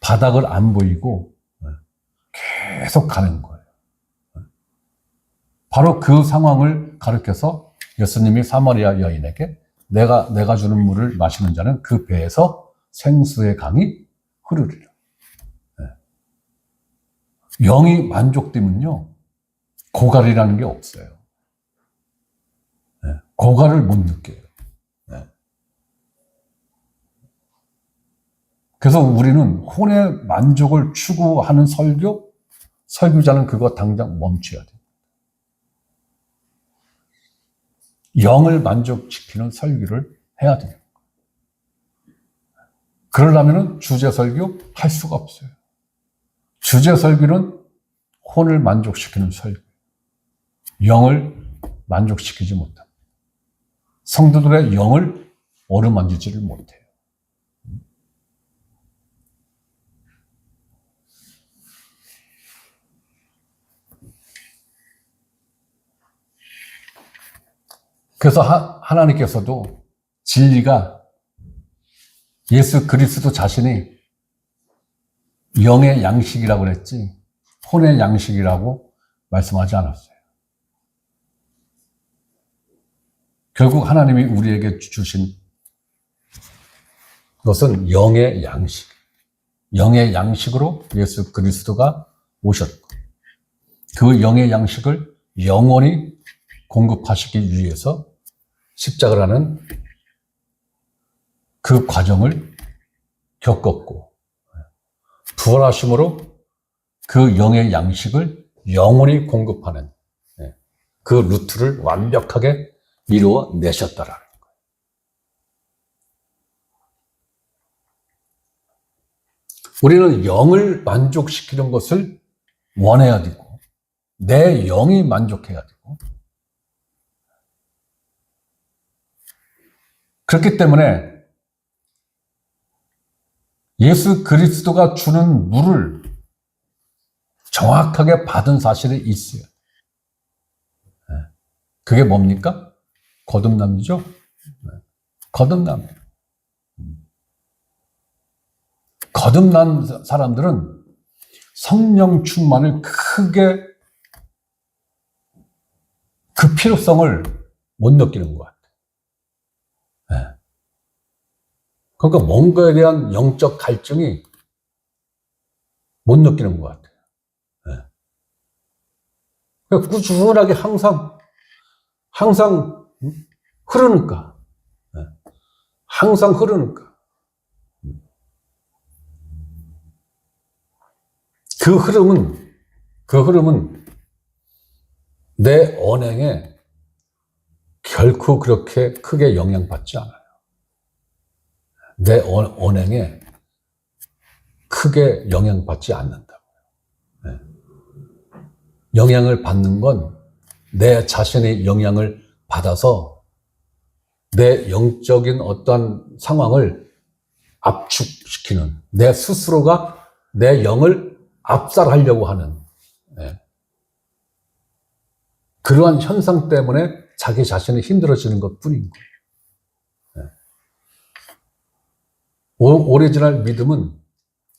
바닥을 안 보이고 계속 가는 거예요. 바로 그 상황을 가르쳐서 예수님이 사마리아 여인에게 내가 주는 물을 마시는 자는 그 배에서 생수의 강이 흐르리라. 영이 만족되면요, 고갈이라는 게 없어요. 고갈을 못 느껴요. 그래서 우리는 혼의 만족을 추구하는 설교자는 그거 당장 멈춰야 돼요. 영을 만족시키는 설교를 해야 돼요. 그러려면 주제 설교 할 수가 없어요. 주제 설교는 혼을 만족시키는 설교. 영을 만족시키지 못합니다. 성도들의 영을 어루만지지를 못해요. 그래서 하나님께서도 진리가 예수 그리스도 자신이 영의 양식이라고 그랬지 혼의 양식이라고 말씀하지 않았어요. 결국 하나님이 우리에게 주신 것은 영의 양식. 영의 양식으로 예수 그리스도가 오셨고 그 영의 양식을 영원히 공급하시기 위해서 십자가를 하는 그 과정을 겪었고 부활하심으로 그 영의 양식을 영원히 공급하는 그 루트를 완벽하게 이루어내셨다라는 거예요. 우리는 영을 만족시키는 것을 원해야 되고 내 영이 만족해야 되고 그렇기 때문에 예수 그리스도가 주는 물을 정확하게 받은 사실이 있어요. 그게 뭡니까? 거듭남이죠? 거듭남. 거듭난 사람들은 성령 충만을 크게 그 필요성을 못 느끼는 것 같아요. 그러니까 뭔가에 대한 영적 갈증이 못 느끼는 것 같아요. 그러니까 꾸준하게 항상 흐르니까. 항상 흐르니까. 그 흐름은 내 언행에 결코 그렇게 크게 영향받지 않아요. 내 언행에 크게 영향받지 않는다고요. 영향을 받는 건 내 자신의 영향을 받아서 내 영적인 어떠한 상황을 압축시키는, 내 스스로가 내 영을 압살하려고 하는 그러한 현상 때문에 자기 자신이 힘들어지는 것 뿐인 거예요. 오래 지날 믿음은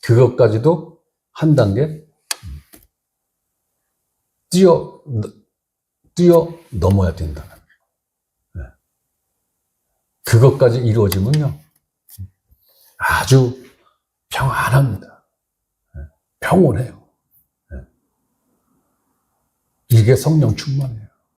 그것까지도 한 단계 뛰어넘어야 된다. 그것까지 이루어지면요, 아주 평안합니다. 평온해요. 이게 성령 충만이에요.